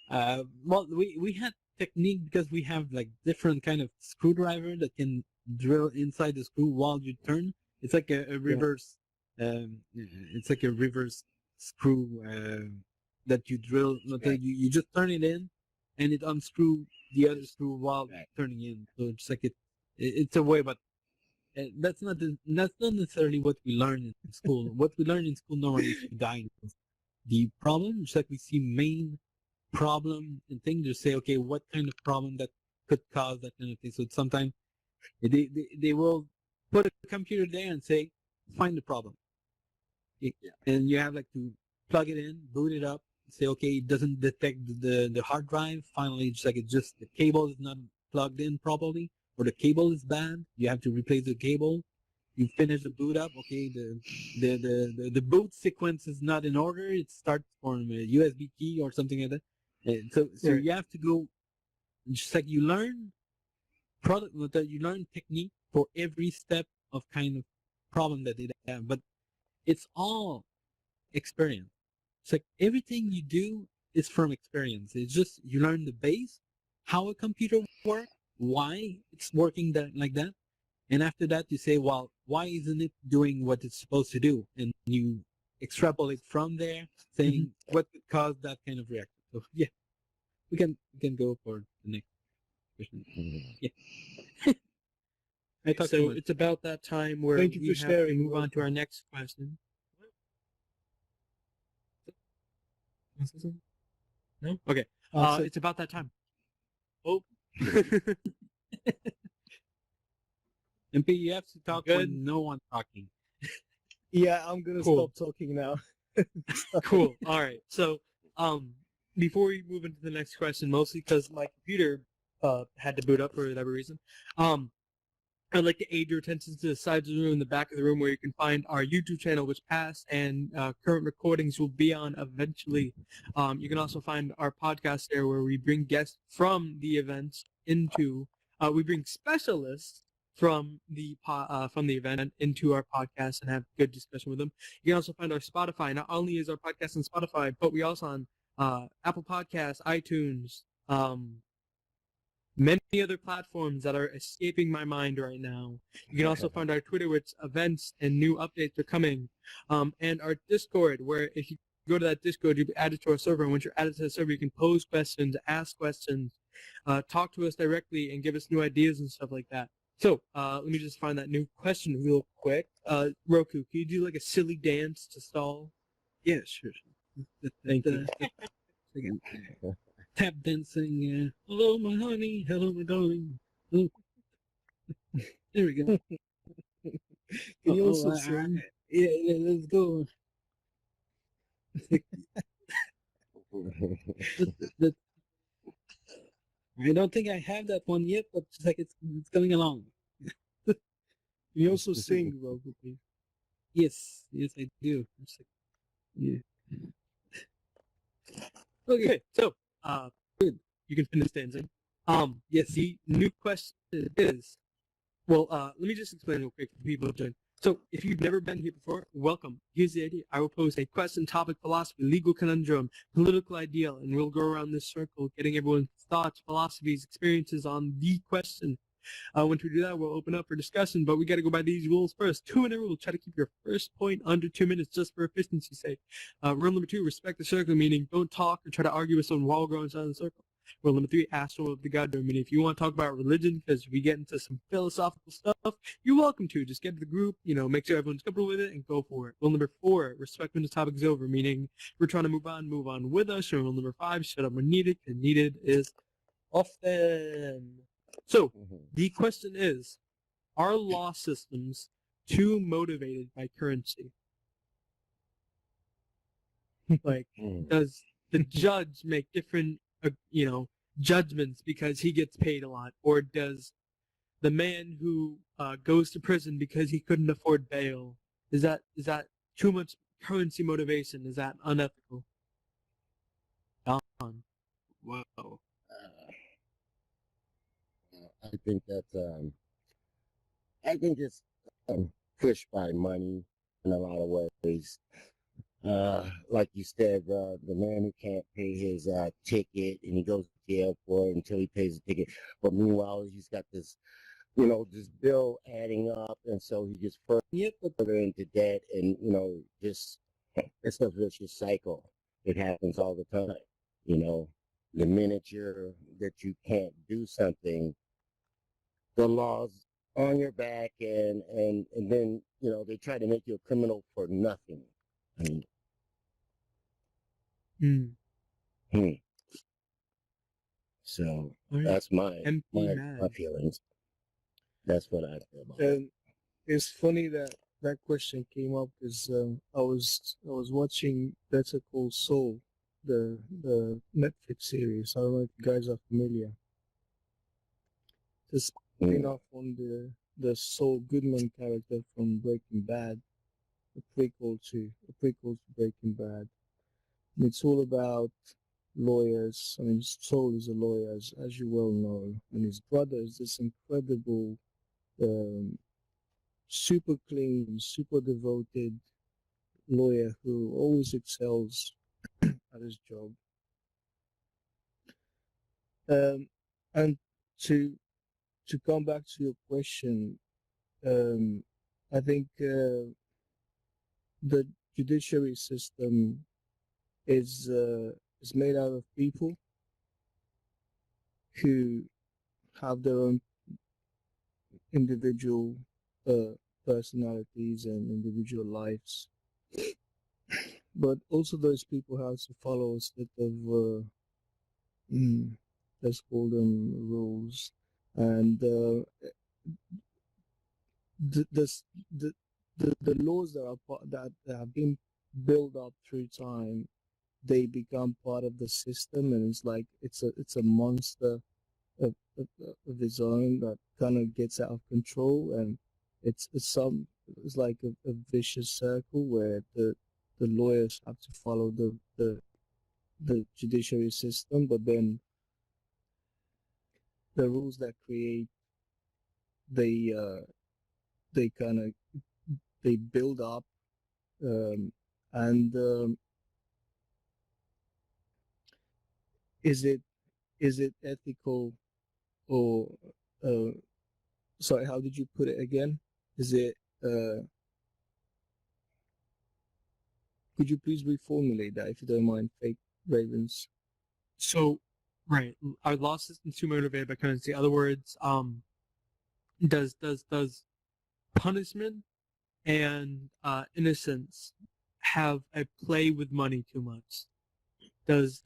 well, we had technique because we have like different kind of screwdriver that can drill inside the screw while you turn. It's like a reverse. It's like a reverse screw that you drill. You just turn it in, and it unscrew the other screw while turning in. So it's like it's a way, but that's not necessarily what we learn in school. What we learn in school normally is to diagnose the problem. It's like we see main problem and things. Just say, okay, what kind of problem that could cause that kind of thing. So sometimes they will put a computer there and say, find the problem. And you have like to plug it in, boot it up, say, okay, it doesn't detect the hard drive. Finally, it's just the cable is not plugged in properly, or the cable is bad. You have to replace the cable. You finish the boot up. Okay, the boot sequence is not in order. It starts from a USB key or something like that. And so you have to go. Just like you learn you learn technique for every step of kind of problem that they have, but it's all experience. It's like everything you do is from experience. It's just you learn the base, how a computer works, why it's working like that, and after that you say, well, why isn't it doing what it's supposed to do? And you extrapolate from there, saying what could cause that kind of reaction. So yeah, we can go for the next question. Yeah. So it's about that time where Thank you we for have to sharing. move on to our next question. No? Okay. It's about that time. Oh. MP, you have to talk when no one's talking. Yeah, I'm gonna stop talking now. Cool. All right. So, before we move into the next question, mostly because my computer had to boot up for whatever reason, I'd like to aid your attention to the sides of the room and the back of the room where you can find our YouTube channel, which past and current recordings will be on eventually. You can also find our podcast there where we bring guests from the events into, we bring specialists from the event into our podcast and have good discussion with them. You can also find our Spotify. Not only is our podcast on Spotify, but we also on Apple Podcasts, iTunes, many other platforms that are escaping my mind right now. You can also find our Twitter, which events and new updates are coming, and our Discord, where if you go to that Discord, you'll be added to our server, and once you're added to the server, you can pose questions, ask questions, talk to us directly, and give us new ideas and stuff like that. So, let me just find that new question real quick. Roku, can you do like a silly dance to stall? Yeah, sure. Thank you. Again, tap dancing. Hello, my honey. Hello, my darling. Oh. There we go. Can you also sing? Yeah, let's go. I don't think I have that one yet, but it's like it's coming along. Can you also sing, Roku, please? Yes, I do. It's like, yeah. Okay, so good. You can finish dancing. Yes. The new question is, well, let me just explain real quick for people who joined. So, if you've never been here before, welcome. Here's the idea. I will pose a question, topic, philosophy, legal conundrum, political ideal, and we'll go around this circle, getting everyone's thoughts, philosophies, experiences on the question. Once we do that, we'll open up for discussion, but we got to go by these rules first. 2-minute rule. Try to keep your first point under 2 minutes just for efficiency's sake. Rule number 2, respect the circle, meaning don't talk or try to argue with someone while going inside the circle. Rule number 3, ask what the God doing, meaning if you want to talk about religion, because we get into some philosophical stuff, you're welcome to. Just get to the group, make sure everyone's comfortable with it, and go for it. Rule number 4, respect when the topic is over, meaning we're trying to move on with us. Rule number 5, shut up when needed, and needed is often. So, the question is, are law systems too motivated by currency? Like, does the judge make different, judgments because he gets paid a lot? Or does the man who goes to prison because he couldn't afford bail, is that too much currency motivation? Is that unethical? Don. Wow. I think that's it's pushed by money in a lot of ways. Like you said, the man who can't pay his ticket and he goes to jail for it until he pays the ticket. But meanwhile, he's got this, this bill adding up, and so he gets further into debt, and just it's a vicious cycle. It happens all the time. The minute that you can't do something, the law's on your back, and then they try to make you a criminal for nothing. I mean, so that's my feelings. That's what I feel about it. It's funny that that question came up because I was watching Better Call Saul, the Netflix series. I don't know if you guys are familiar. Just spin off on the Saul Goodman character from Breaking Bad, a prequel to Breaking Bad. And it's all about lawyers. I mean, Saul is a lawyer, as you well know, and his brother is this incredible, super clean, super devoted lawyer who always excels at his job. And to come back to your question, I think the judiciary system is made out of people who have their own individual personalities and individual lives, but also those people have to follow a set of let's call them rules, and the laws that have been built up through time, they become part of the system, and it's like it's a monster of its own that kind of gets out of control, and it's like a vicious circle where the lawyers have to follow the judiciary system, but then the rules that create they build up, and is it ethical, or sorry, how did you put it again? Is it Could you please reformulate that, if you don't mind, fake ravens? So, right, are law systems too motivated by currency? In other words, does punishment and innocence have a play with money too much? Does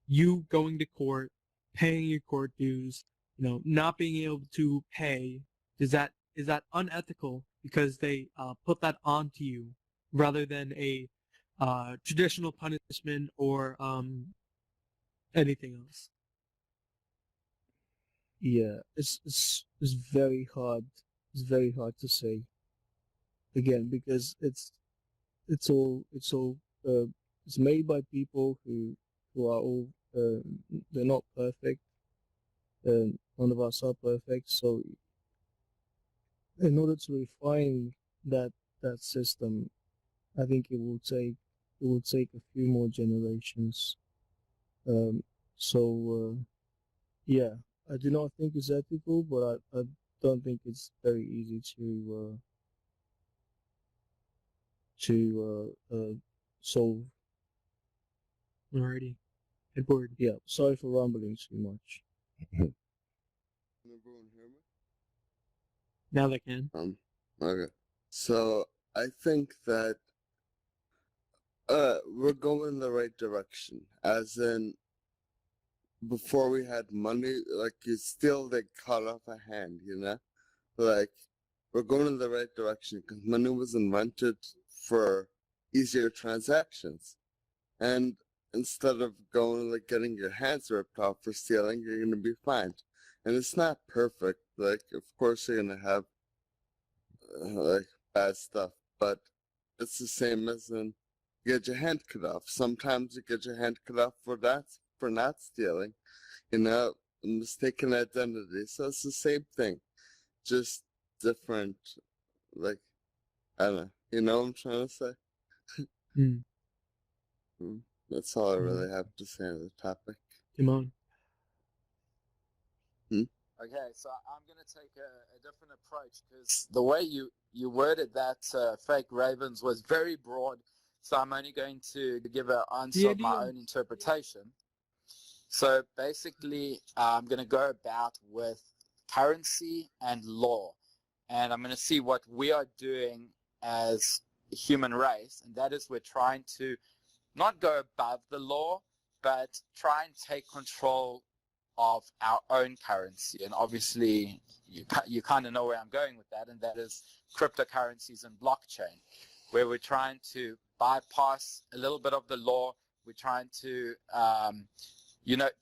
you going to court, paying your court dues, not being able to pay, is that unethical because they put that onto you rather than a traditional punishment or anything else? Yeah, it's very hard. It's very hard to say. Again, because it's it's made by people who are all they're not perfect. None of us are perfect. So in order to refine that system, I think it will take a few more generations. So yeah, I do not think it's ethical, but I don't think it's very easy to solve. Alrighty, headboard. Yeah, sorry for rambling too much. Can everyone hear me? Now they can. Okay. So I think that we're going in the right direction. As in, before we had money, like they cut off a hand, Like, we're going in the right direction because money was invented for easier transactions. And instead of getting your hands ripped off for stealing, you're gonna be fined. And it's not perfect. Like, of course you're gonna have bad stuff, but it's the same as in you get your hand cut off. Sometimes you get your hand cut off for not stealing, mistaken identity. So it's the same thing, just different. Like, I don't know. You know what I'm trying to say? That's all I really have to say on the topic. Timon. Okay, so I'm going to take a different approach because the way you worded that fake ravens was very broad, so I'm only going to give an answer of my own interpretation. So basically, I'm going to go about with currency and law, and I'm going to see what we are doing as a human race, and that is we're trying to not go above the law, but try and take control of our own currency. And obviously, you kind of know where I'm going with that, and that is cryptocurrencies and blockchain, where we're trying to bypass a little bit of the law. We're trying to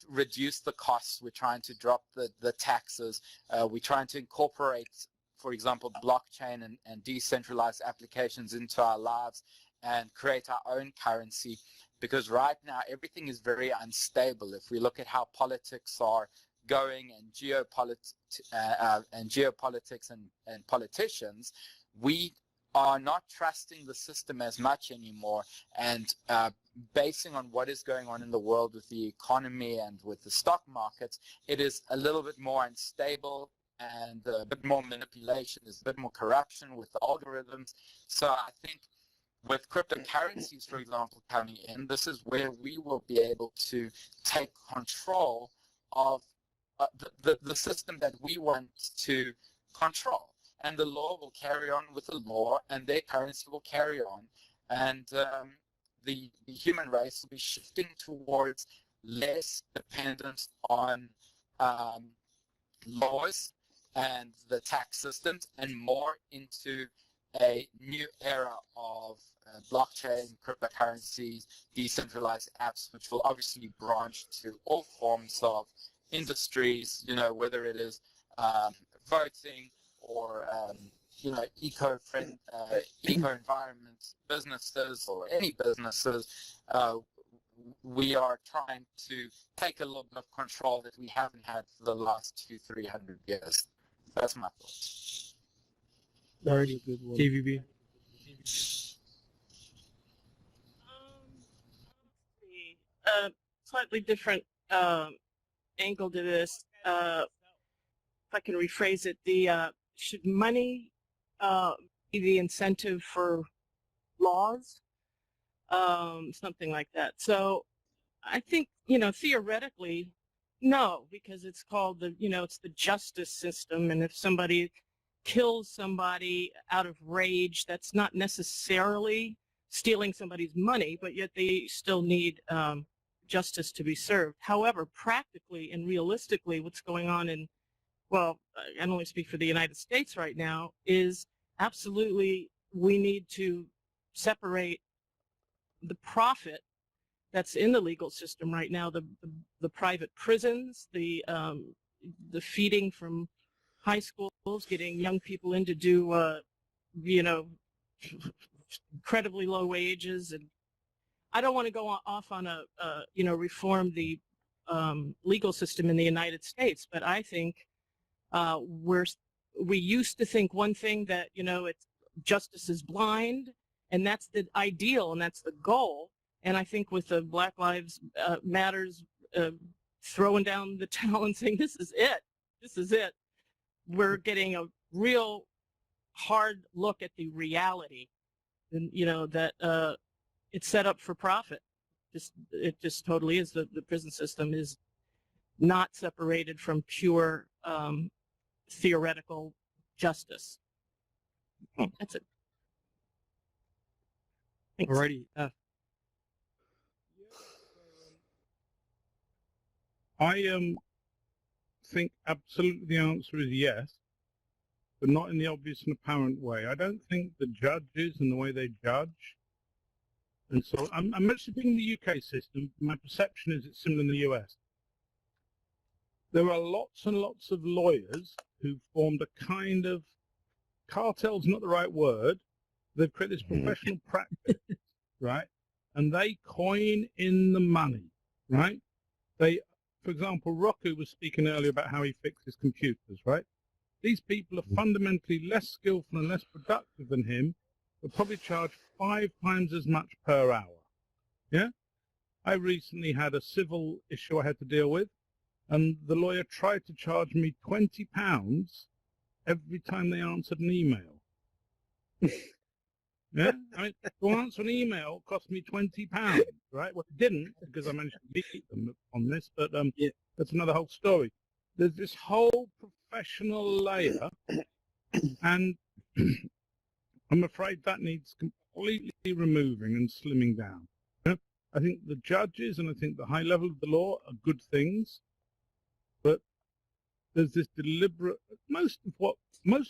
reduce the costs. We're trying to drop the taxes. We're trying to incorporate, for example, blockchain and decentralized applications into our lives and create our own currency. Because right now, everything is very unstable. If we look at how politics are going and geopolitics and politicians, we are not trusting the system as much anymore, and basing on what is going on in the world with the economy and with the stock markets, it is a little bit more unstable and a bit more manipulation. There's a bit more corruption with the algorithms. So I think with cryptocurrencies, for example, coming in, this is where we will be able to take control of the system that we want to control. And the law will carry on with the law, and their currency will carry on. And the human race will be shifting towards less dependence on laws and the tax systems, and more into a new era of blockchain, cryptocurrencies, decentralized apps, which will obviously branch to all forms of industries, whether it is voting or, eco-environment businesses or any businesses. We are trying to take a little bit of control that we haven't had for the last 200-300 years. That's my thoughts. Alrighty, KVB. Slightly different angle to this. If I can rephrase it, should money be the incentive for laws, something like that. So I think, theoretically, no, because it's called it's the justice system. And if somebody kills somebody out of rage, that's not necessarily stealing somebody's money, but yet they still need justice to be served. However, practically and realistically, what's going on I can only speak for the United States right now, is absolutely we need to separate the profit that's in the legal system right now, the private prisons, the feeding from high schools, getting young people in to do, incredibly low wages. And I don't want to go off on reform the legal system in the United States, but I think we used to think one thing, that, it's justice is blind, and that's the ideal and that's the goal. And I think with the Black Lives Matters throwing down the towel and saying, this is it, we're getting a real hard look at the reality, and that it's set up for profit. It just totally is. The prison system is not separated from pure theoretical justice. That's it. Thanks. Alrighty. I think absolutely the answer is yes, but not in the obvious and apparent way. I don't think the judges and the way they judge, and so I'm mentioning the UK system. My perception is it's similar in the US. There are lots and lots of lawyers who formed a kind of, cartel's not the right word, they've created this professional practice, right? And they coin in the money, right? For example, Roku was speaking earlier about how he fixes computers, right? These people are fundamentally less skillful and less productive than him, but probably charge 5 times as much per hour, yeah? I recently had a civil issue I had to deal with, and the lawyer tried to charge me £20 every time they answered an email. Yeah, I mean, to answer an email cost me £20, right? Well, it didn't, because I managed to beat them on this, but that's another whole story. There's this whole professional layer, and I'm afraid that needs completely removing and slimming down. Yeah? I think the judges and I think the high level of the law are good things, but there's this deliberate, most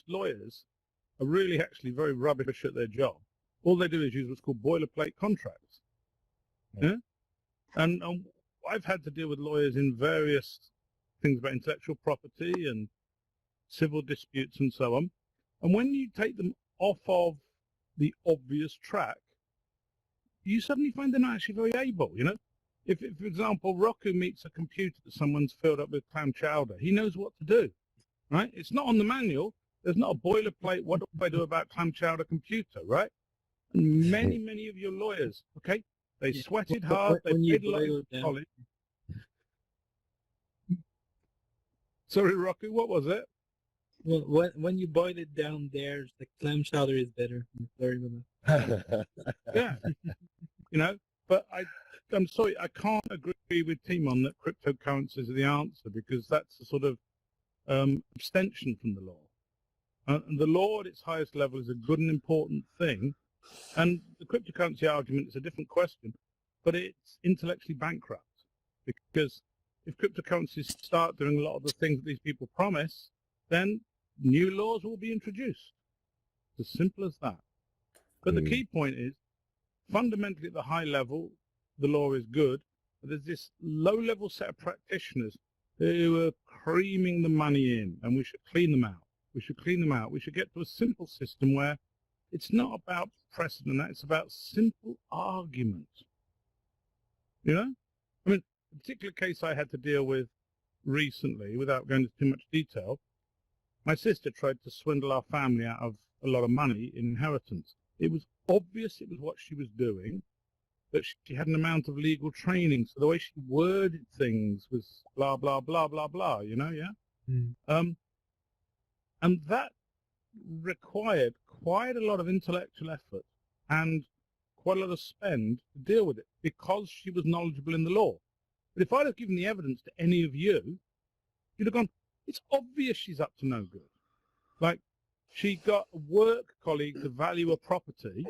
lawyers are really actually very rubbish at their job. All they do is use what's called boilerplate contracts. Yeah? And I've had to deal with lawyers in various things about intellectual property and civil disputes and so on. And when you take them off of the obvious track, you suddenly find they're not actually very able, If, for example, Roku meets a computer that someone's filled up with clam chowder, he knows what to do, right? It's not on the manual. There's not a boilerplate, what do I do about clam chowder computer, right? And many of your lawyers, okay, they sweated hard, they paid a lot of college. Sorry, Roku, what was it? Well, when you boil it down, there's the clam chowder is better. Sorry about that. Yeah, but I'm sorry, I can't agree with Timon that cryptocurrencies are the answer, because that's a sort of abstention from the law. And the law at its highest level is a good and important thing, and the cryptocurrency argument is a different question, but it's intellectually bankrupt, because if cryptocurrencies start doing a lot of the things that these people promise, then new laws will be introduced. It's as simple as that. But the key point is, fundamentally at the high level, the law is good, but there's this low-level set of practitioners who are creaming the money in, and we should clean them out. We should clean them out. We should get to a simple system where it's not about precedent, it's about simple argument. I mean, a particular case I had to deal with recently, without going into too much detail, my sister tried to swindle our family out of a lot of money in inheritance. It was obvious it was what she was doing, but she had an amount of legal training, so the way she worded things was blah, blah, blah, blah, blah, And that required quite a lot of intellectual effort and quite a lot of spend to deal with it because she was knowledgeable in the law. But if I'd have given the evidence to any of you, you'd have gone, it's obvious she's up to no good. Like, she got a work colleague to value a property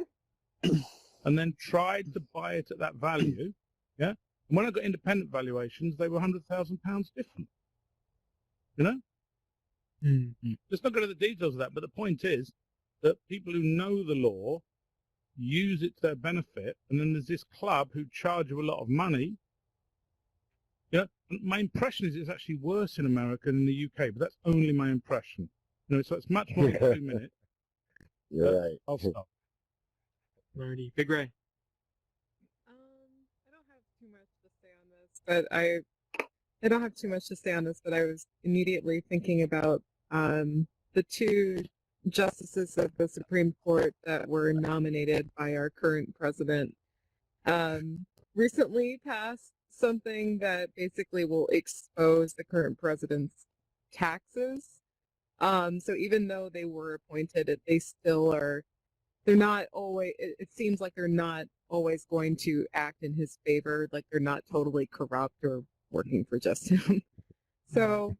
and then tried to buy it at that value, yeah? And when I got independent valuations, they were £100,000 different, you know? Let's not go to the details of that, but the point is that people who know the law use it to their benefit, and then there's this club who charge you a lot of money. Yeah, and my impression is it's actually worse in America than in the UK, but that's only my impression. You know, so it's much more than 2 minutes. You're right. I'll stop. Alrighty, Big Ray. I don't have too much to say on this, but I don't have too much to say on this, but I was immediately thinking about the two justices of the Supreme Court that were nominated by our current president recently passed something that basically will expose the current president's taxes. So even though they were appointed, they still are, they're not always, it seems like they're not always going to act in his favor, like they're not totally corrupt or working for just him. So,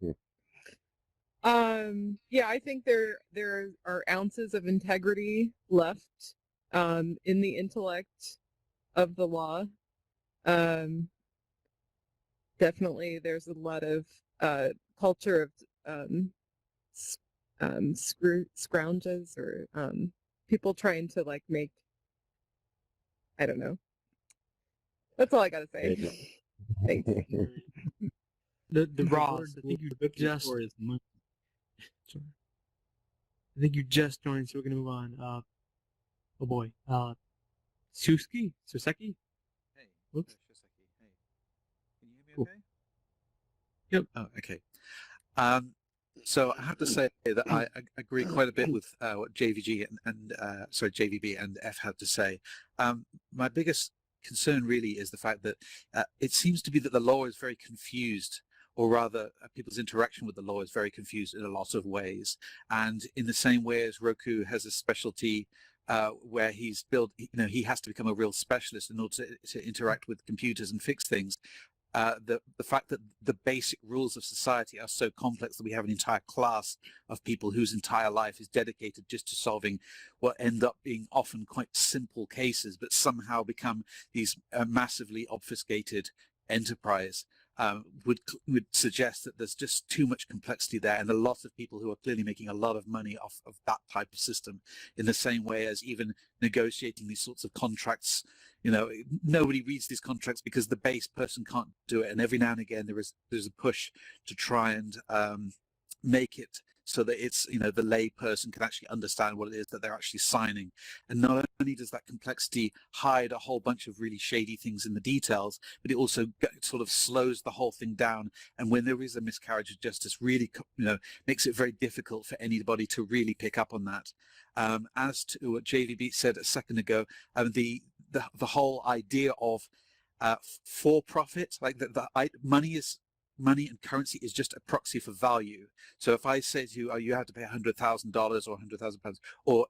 yeah, I think there are ounces of integrity left in the intellect of the law. Definitely, there's a lot of culture of scrounges or people trying to like make, I don't know. That's all I gotta say. Thanks. The Ross, I think you just I think you just joined, so we're gonna move on. Oh boy. Suseki? Hey. Whoops. Shoseki. Hey. Can you hear me okay? Yep. Oh, okay. So I have to say that I agree quite a bit with what JVB and F had to say. My biggest concern really is the fact that it seems to be that the law is very confused, or rather people's interaction with the law is very confused in a lot of ways. And in the same way as Roku has a specialty where he's built, he has to become a real specialist in order to interact with computers and fix things. The fact that the basic rules of society are so complex that we have an entire class of people whose entire life is dedicated just to solving what end up being often quite simple cases, but somehow become these massively obfuscated enterprise would suggest that there's just too much complexity there, and a lot of people who are clearly making a lot of money off of that type of system, in the same way as even negotiating these sorts of contracts. Nobody reads these contracts because the base person can't do it, and every now and again there's a push to try and make it so that it's the lay person can actually understand what it is that they're actually signing. And not only does that complexity hide a whole bunch of really shady things in the details, but it also sort of slows the whole thing down. And when there is a miscarriage of justice, really makes it very difficult for anybody to really pick up on that. As to what JVB said a second ago, the whole idea of for profit, like the money and currency is just a proxy for value. So if I say to you, oh, you have to pay $100,000 or £100,000, or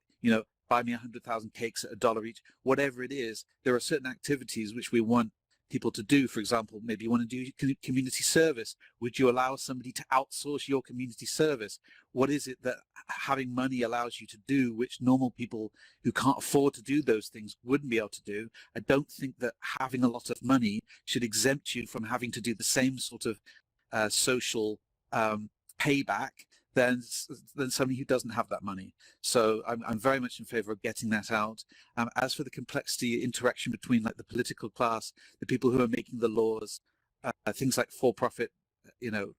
buy me 100,000 cakes at $1 each, whatever it is, there are certain activities which we want people to do. For example, maybe you want to do community service. Would you allow somebody to outsource your community service? What is it that having money allows you to do, which normal people who can't afford to do those things wouldn't be able to do? I don't think that having a lot of money should exempt you from having to do the same sort of social payback than somebody who doesn't have that money. So I'm very much in favor of getting that out. As for the complexity interaction between like the political class, the people who are making the laws, things like for-profit,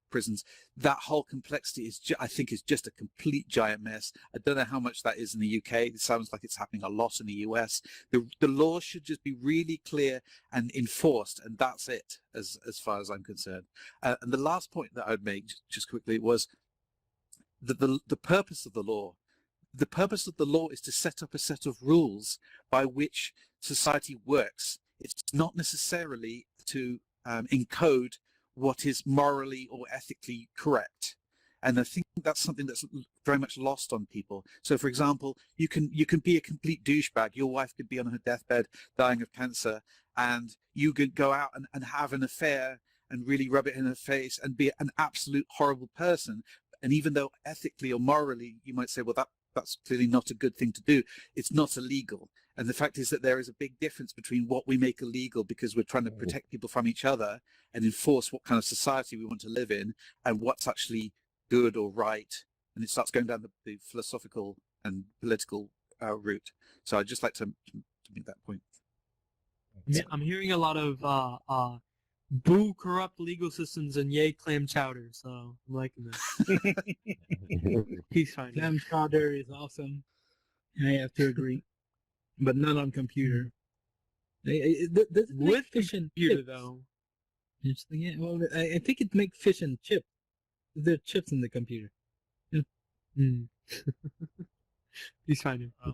prisons, that whole complexity is, I think, is just a complete giant mess. I don't know how much that is in the UK. It sounds like it's happening a lot in the US. The law should just be really clear and enforced, and that's it, as far as I'm concerned. And the last point that I would make, just quickly, was that the purpose of the law. The purpose of the law is to set up a set of rules by which society works. It's not necessarily to encode what is morally or ethically correct. And I think that's something that's very much lost on people. So, for example, you can be a complete douchebag. Your wife could be on her deathbed dying of cancer, and you could go out and have an affair and really rub it in her face and be an absolute horrible person. And even though ethically or morally you might say, well, that's clearly not a good thing to do, it's not illegal. And the fact is that there is a big difference between what we make illegal because we're trying to protect people from each other and enforce what kind of society we want to live in, and what's actually good or right. And it starts going down the philosophical and political route. So I'd just like to make that point. I'm hearing a lot of boo corrupt legal systems and yay clam chowder, so I'm liking this. Peace sign. Clam chowder is awesome. I have to agree, but not on computer. With fish and computer chips. though. Yeah, well, I think it makes fish and chips. There are chips in the computer. Peace sign. I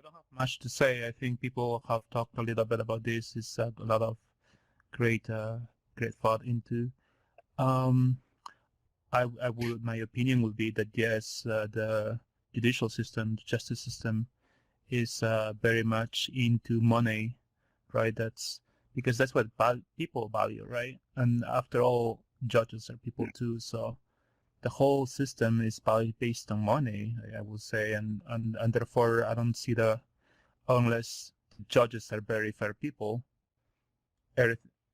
don't have much to say. I think people have talked a little bit about this. It's a lot of great thought into. My opinion would be that yes, the judicial system, the justice system, is very much into money, right? That's because that's what people value, right? And after all, judges are people too. So the whole system is based on money, I would say, and therefore I don't see unless judges are very fair people,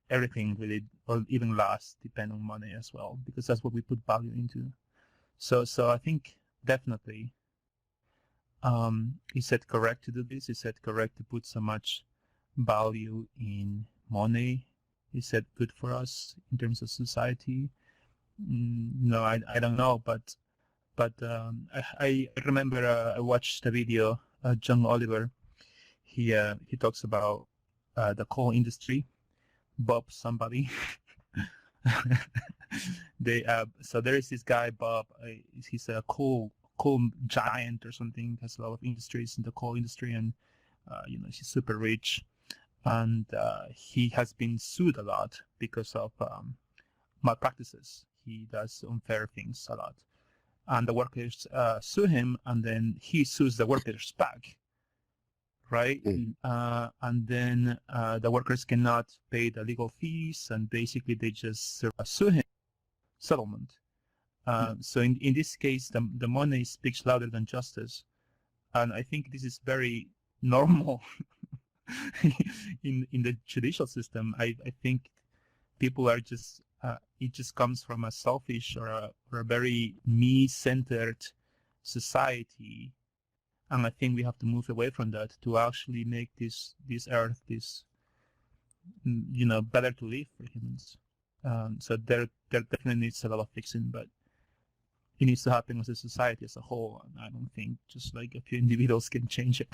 everything really, or even last, depend on money as well, because that's what we put value into. So I think definitely is it correct to do this? Is it correct to put so much value in money? Is it good for us in terms of society? No, I don't know, but I remember I watched a video, John Oliver. He talks about the coal industry. Bob somebody. So there is this guy Bob. He's a coal giant or something. Has a lot of industries in the coal industry, and he's super rich, and he has been sued a lot because of malpractices. He does unfair things a lot, and the workers sue him, and then he sues the workers back. Right? And then the workers cannot pay the legal fees, and basically they just sue him. Settlement. So in this case, the money speaks louder than justice, and I think this is very normal in the judicial system. I think people are just it just comes from a selfish or a very me-centered society. And I think we have to move away from that to actually make this earth better to live for humans. So there definitely needs a lot of fixing, but it needs to happen as a society as a whole. And I don't think just like a few individuals can change it,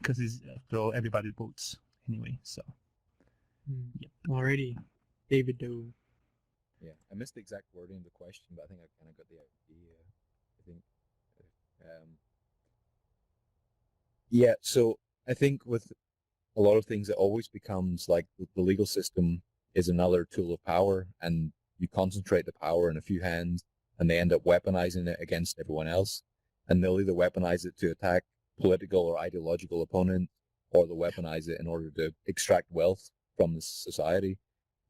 because after all, everybody votes anyway. So. Yep. Alrighty, David Doe. Yeah, I missed the exact wording of the question, but I think I kind of got the idea. I think. Yeah, so I think with a lot of things, it always becomes like the legal system is another tool of power, and you concentrate the power in a few hands, and they end up weaponizing it against everyone else. And they'll either weaponize it to attack political or ideological opponents, or they'll weaponize it in order to extract wealth from the society.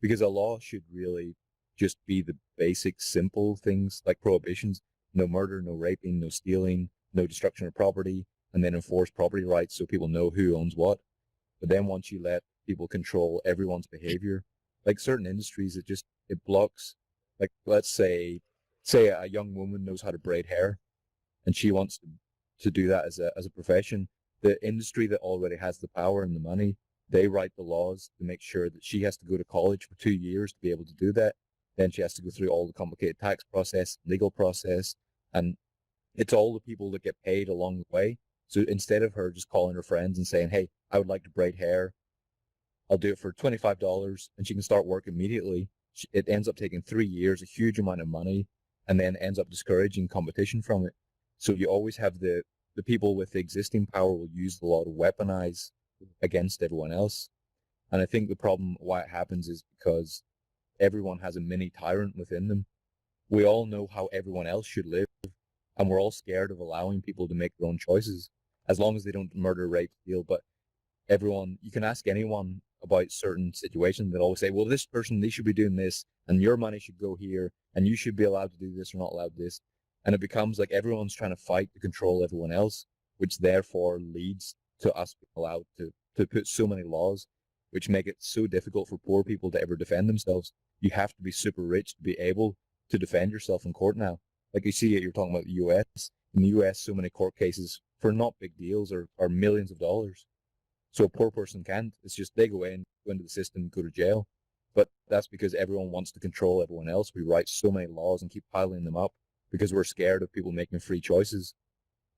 Because a law should really just be the basic, simple things like prohibitions: no murder, no raping, no stealing, no destruction of property, and then enforce property rights so people know who owns what. But then once you let people control everyone's behavior, like certain industries, it blocks. Like let's say a young woman knows how to braid hair, and she wants to do that as a profession. The industry that already has the power and the money, they write the laws to make sure that she has to go to college for 2 years to be able to do that. Then she has to go through all the complicated tax process, legal process, and it's all the people that get paid along the way. So instead of her just calling her friends and saying, hey, I would like to braid hair, I'll do it for $25, and she can start work immediately, it ends up taking 3 years, a huge amount of money, and then ends up discouraging competition from it. So you always have the people with the existing power will use the law to weaponize against everyone else. And I think the problem why it happens is because everyone has a mini tyrant within them. we all know how everyone else should live, and we're all scared of allowing people to make their own choices, as long as they don't murder, rape, steal. But everyone, you can ask anyone about certain situations, they'll always say, well, this person, they should be doing this, and your money should go here, and you should be allowed to do this or not allowed this. And it becomes like everyone's trying to fight to control everyone else, which therefore leads to us being allowed to put so many laws, which make it so difficult for poor people to ever defend themselves. You have to be super rich to be able to defend yourself in court now. Like you see, you're talking about the US. In the US, so many court cases for not big deals are millions of dollars. So a poor person can't. It's just they go into the system, go to jail. But that's because everyone wants to control everyone else. We write so many laws and keep piling them up because we're scared of people making free choices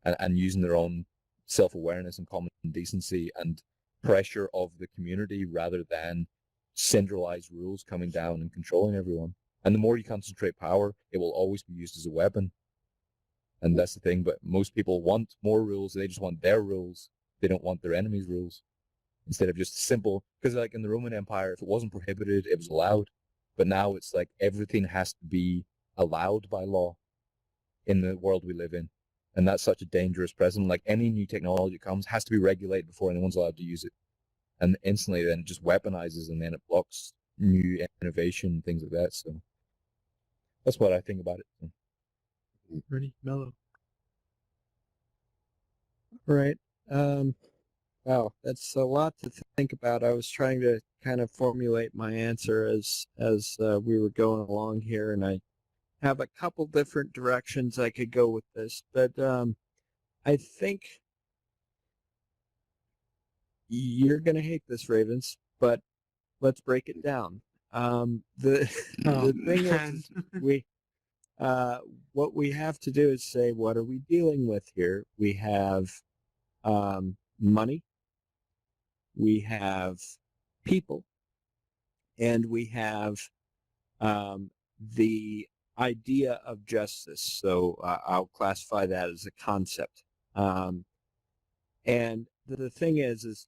and using their own self-awareness and common decency and pressure of the community rather than centralized rules coming down and controlling everyone. And the more you concentrate power, it will always be used as a weapon. And that's the thing. But most people want more rules. They just want their rules. They don't want their enemies' rules. Instead of just simple, because like in the Roman Empire, if it wasn't prohibited, it was allowed. But now it's like everything has to be allowed by law in the world we live in. And that's such a dangerous precedent. Like any new technology that comes has to be regulated before anyone's allowed to use it. And instantly then it just weaponizes and then it blocks new innovation, things like that. So that's what I think about it. Ready? Mellow. Right. Wow, that's a lot to think about. I was trying to kind of formulate my answer as we were going along here, and I have a couple different directions I could go with this, but I think you're going to hate this, Ravens, but let's break it down. The thing is what we have to do is say, what are we dealing with here? We have money, we have people, and we have the idea of justice. So I'll classify that as a concept. And the thing is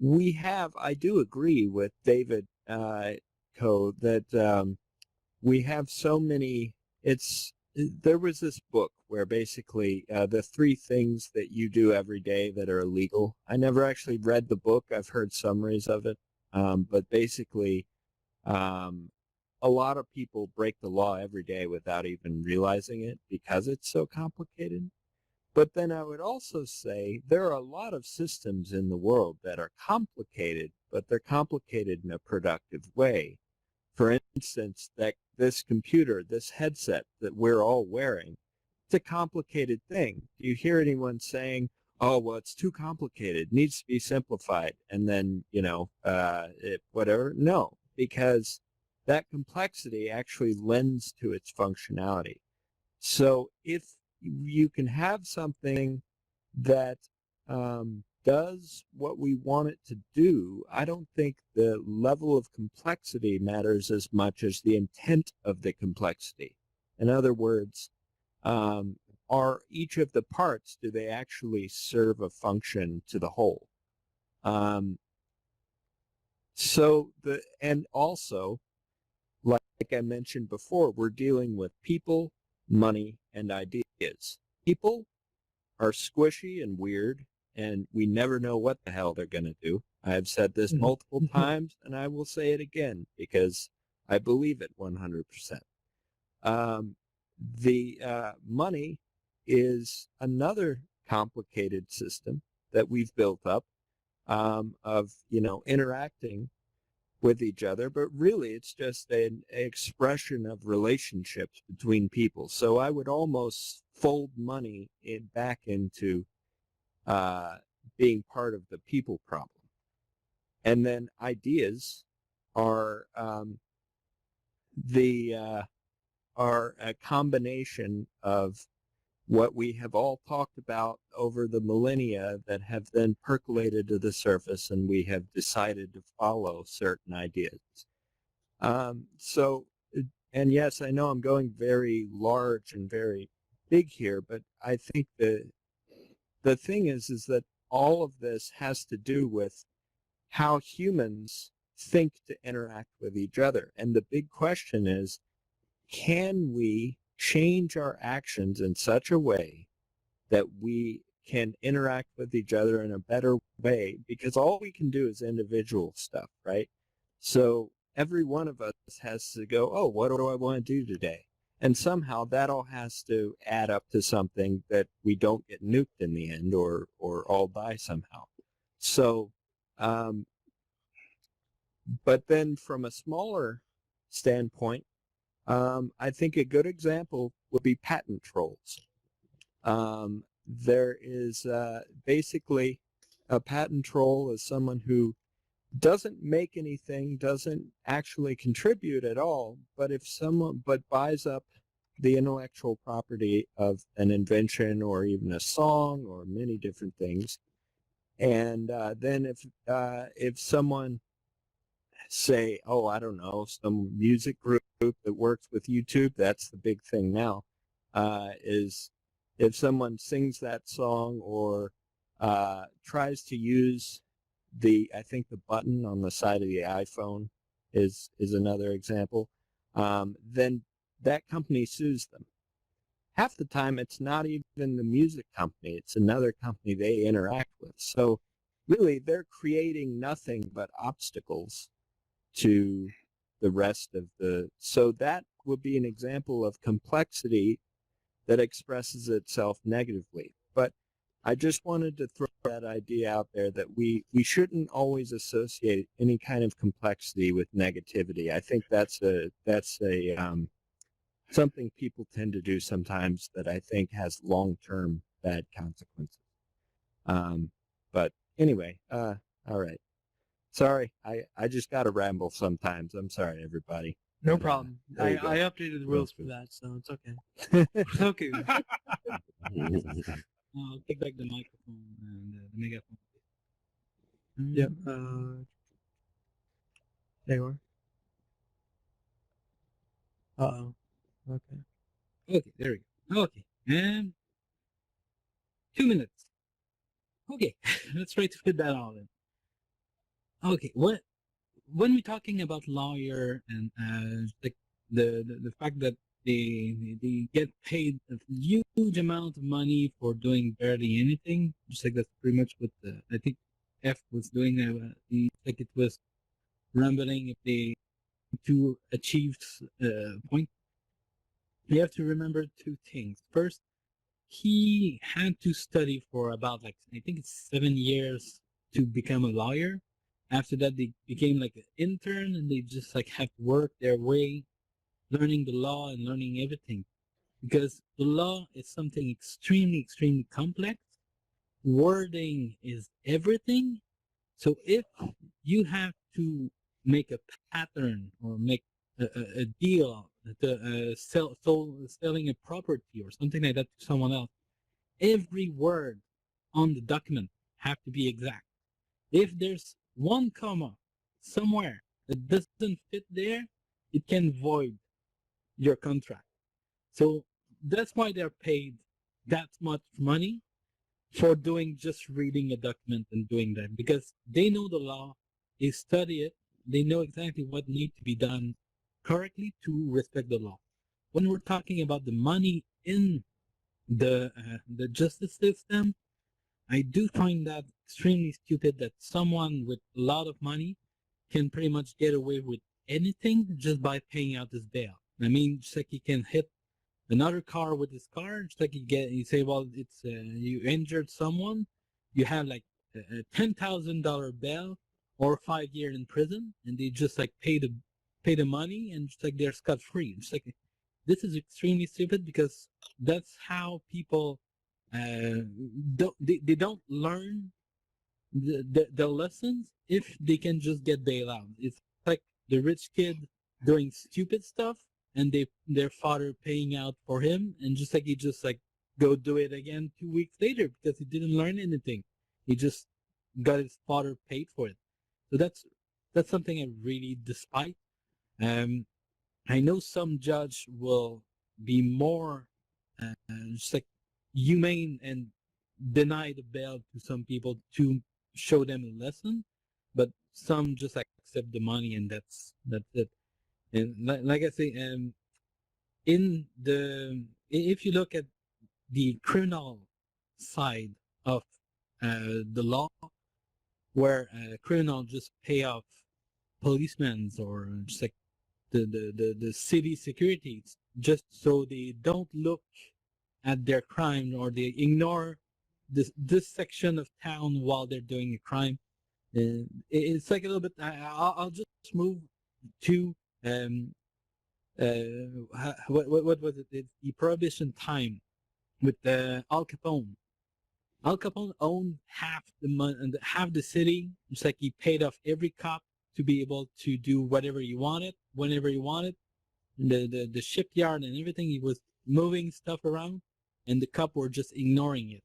we have, I do agree with David Coe that we have so many, there was this book where basically the 3 things that you do every day that are illegal. I never actually read the book. I've heard summaries of it. But basically, a lot of people break the law every day without even realizing it because it's so complicated. But then I would also say there are a lot of systems in the world that are complicated, but they're complicated in a productive way. For instance, that this computer, this headset that we're all wearing, it's a complicated thing. Do you hear anyone saying, oh, well, it's too complicated, it needs to be simplified, and then, whatever? No, because that complexity actually lends to its functionality. So if you can have something that does what we want it to do, I don't think the level of complexity matters as much as the intent of the complexity. In other words, are each of the parts, do they actually serve a function to the whole? And also, like I mentioned before, we're dealing with people, money, and ideas. People are squishy and weird, and we never know what the hell they're going to do. I've said this multiple times, and I will say it again because I believe it 100%. The money is another complicated system that we've built up of, interacting with each other, but really it's just an expression of relationships between people. So I would almost fold money back into being part of the people problem. And then ideas are are a combination of what we have all talked about over the millennia that have then percolated to the surface, and we have decided to follow certain ideas. And yes, I know I'm going very large and very big here, but I think the thing is that all of this has to do with how humans think to interact with each other. And the big question is can we change our actions in such a way that we can interact with each other in a better way? Because all we can do is individual stuff, right? So every one of us has to go, oh, what do I want to do today? And somehow that all has to add up to something that we don't get nuked in the end or all die somehow. So, but then from a smaller standpoint, I think a good example would be patent trolls. There is basically a patent troll is someone who doesn't make anything, doesn't actually contribute at all, but if someone buys up the intellectual property of an invention or even a song or many different things, and then if someone say, oh, I don't know, some music group that works with YouTube, that's the big thing now, is if someone sings that song or tries to use I think the button on the side of the iPhone is another example, then that company sues them. Half the time, it's not even the music company. It's another company they interact with. So really, they're creating nothing but obstacles to the rest of so that would be an example of complexity that expresses itself negatively. But I just wanted to throw that idea out there that we shouldn't always associate any kind of complexity with negativity. I think that's something people tend to do sometimes that I think has long-term bad consequences. But anyway, all right. Sorry, I just got to ramble sometimes. I'm sorry, everybody. No problem. I you go. updated the rules for that, so it's okay. It's okay. I'll take back the microphone and the megaphone. Yep. There you are. Uh-oh. Okay. Okay, there we go. Okay, and 2 minutes. Okay, let's try to fit that all in. Okay, when we're talking about lawyer and the fact that they get paid a huge amount of money for doing barely anything, just like that's pretty much what I think F was doing. Like it was rambling if they to achieve point. You have to remember two things. First, he had to study for about I think it's 7 years to become a lawyer. After that, they became like an intern, and they just have to work their way, learning the law and learning everything. Because the law is something extremely, extremely complex. Wording is everything. So if you have to make a pattern or make a deal, selling a property or something like that to someone else, every word on the document have to be exact. If there's one comma somewhere that doesn't fit there, it can void your contract. So that's why they're paid that much money for doing just reading a document and doing that, because they know the law, they study it, they know exactly what needs to be done correctly to respect the law. When we're talking about the money in the justice system, I do find that extremely stupid that someone with a lot of money can pretty much get away with anything just by paying out his bail. I mean, just like he can hit another car with his car, just like you say, well, it's you injured someone, you have like a $10,000 bail or 5 years in prison, and they just pay the money and just they're scot free. Just this is extremely stupid because that's how people they don't learn the lessons if they can just get bailed out. It's like the rich kid doing stupid stuff and their father paying out for him, and he go do it again 2 weeks later because he didn't learn anything. He just got his father paid for it. So that's something I really despise. I know some judge will be more humane and deny the bail to some people to show them a lesson, but some just accept the money and that's it. And like I say, if you look at the criminal side of the law, where criminal just pay off policemen or just like the city security just so they don't look at their crime, or they ignore this section of town while they're doing a crime. It's like a little bit. I'll just move to what was it? It's the Prohibition time with Al Capone. Al Capone owned half the money and half the city. It's like he paid off every cop to be able to do whatever he wanted, whenever he wanted. The shipyard and everything, he was moving stuff around, and the cops were just ignoring it.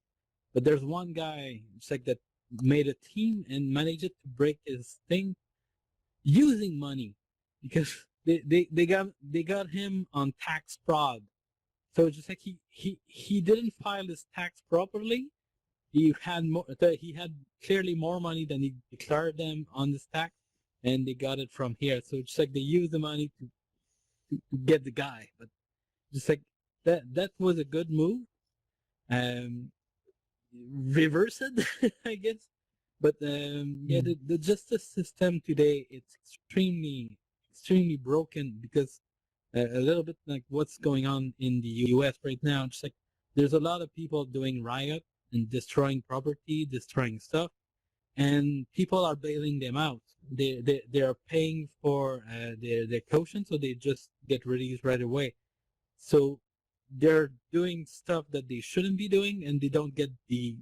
But there's one guy, it's like that, made a team and managed to break his thing using money, because they got him on tax fraud. So it's just like he didn't file his tax properly. He had clearly more money than he declared them on this tax, and they got it from here. So it's like they used the money to get the guy. But just like that was a good move. Reverse it, I guess. But yeah, the justice system today, it's extremely broken, because a little bit like what's going on in the U.S. right now. Just like there's a lot of people doing riot and destroying property, destroying stuff, and people are bailing them out. They are paying for their caution, so they just get released right away. So they're doing stuff that they shouldn't be doing, and they don't get the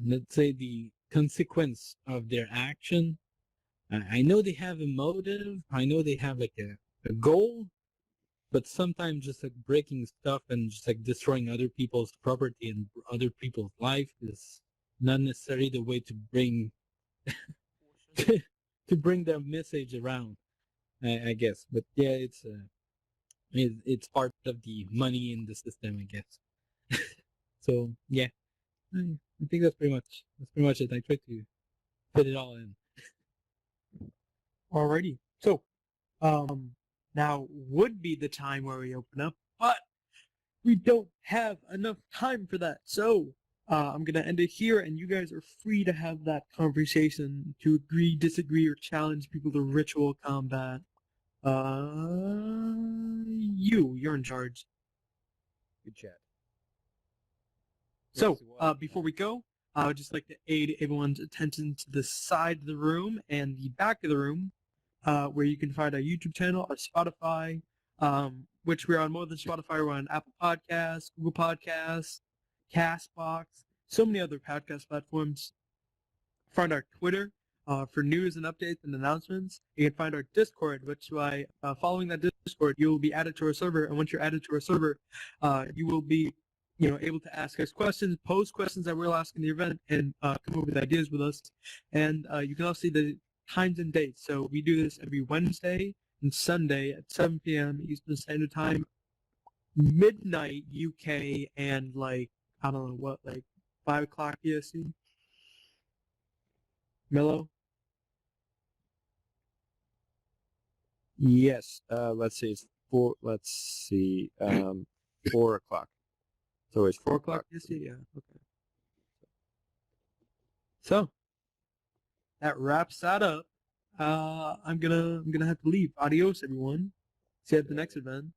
let's say the consequence of their action. I know they have a motive. I know they have like a goal, but sometimes just like breaking stuff and just like destroying other people's property and other people's life is not necessarily the way to bring to bring their message around, I guess. But yeah, it's part of the money in the system, I guess. So yeah, I think that's pretty much it. I tried to fit it all in. Alrighty. So, now would be the time where we open up, but we don't have enough time for that. So, I'm gonna end it here, and you guys are free to have that conversation, to agree, disagree, or challenge people to ritual combat. You're in charge. Good chat. So, before we go, I would just like to aid everyone's attention to the side of the room and the back of the room, where you can find our YouTube channel, our Spotify, which we're on more than Spotify. We're on Apple Podcasts, Google Podcasts, Castbox, so many other podcast platforms. Find our Twitter for news and updates and announcements. You can find our Discord, which by following that Discord, you will be added to our server. And once you're added to our server, you will be able to ask us questions, pose questions that we'll ask in the event, and come up with ideas with us. And you can also see the times and dates. So we do this every Wednesday and Sunday at 7 p.m. Eastern Standard Time, midnight UK, and like, I don't know what, like 5 o'clock EST. Mello? Yes. Let's see. It's 4. Let's see. 4 o'clock. So it's 4 o'clock. Yeah. Okay. So that wraps that up. I'm gonna have to leave. Adios, everyone. See you at the next event.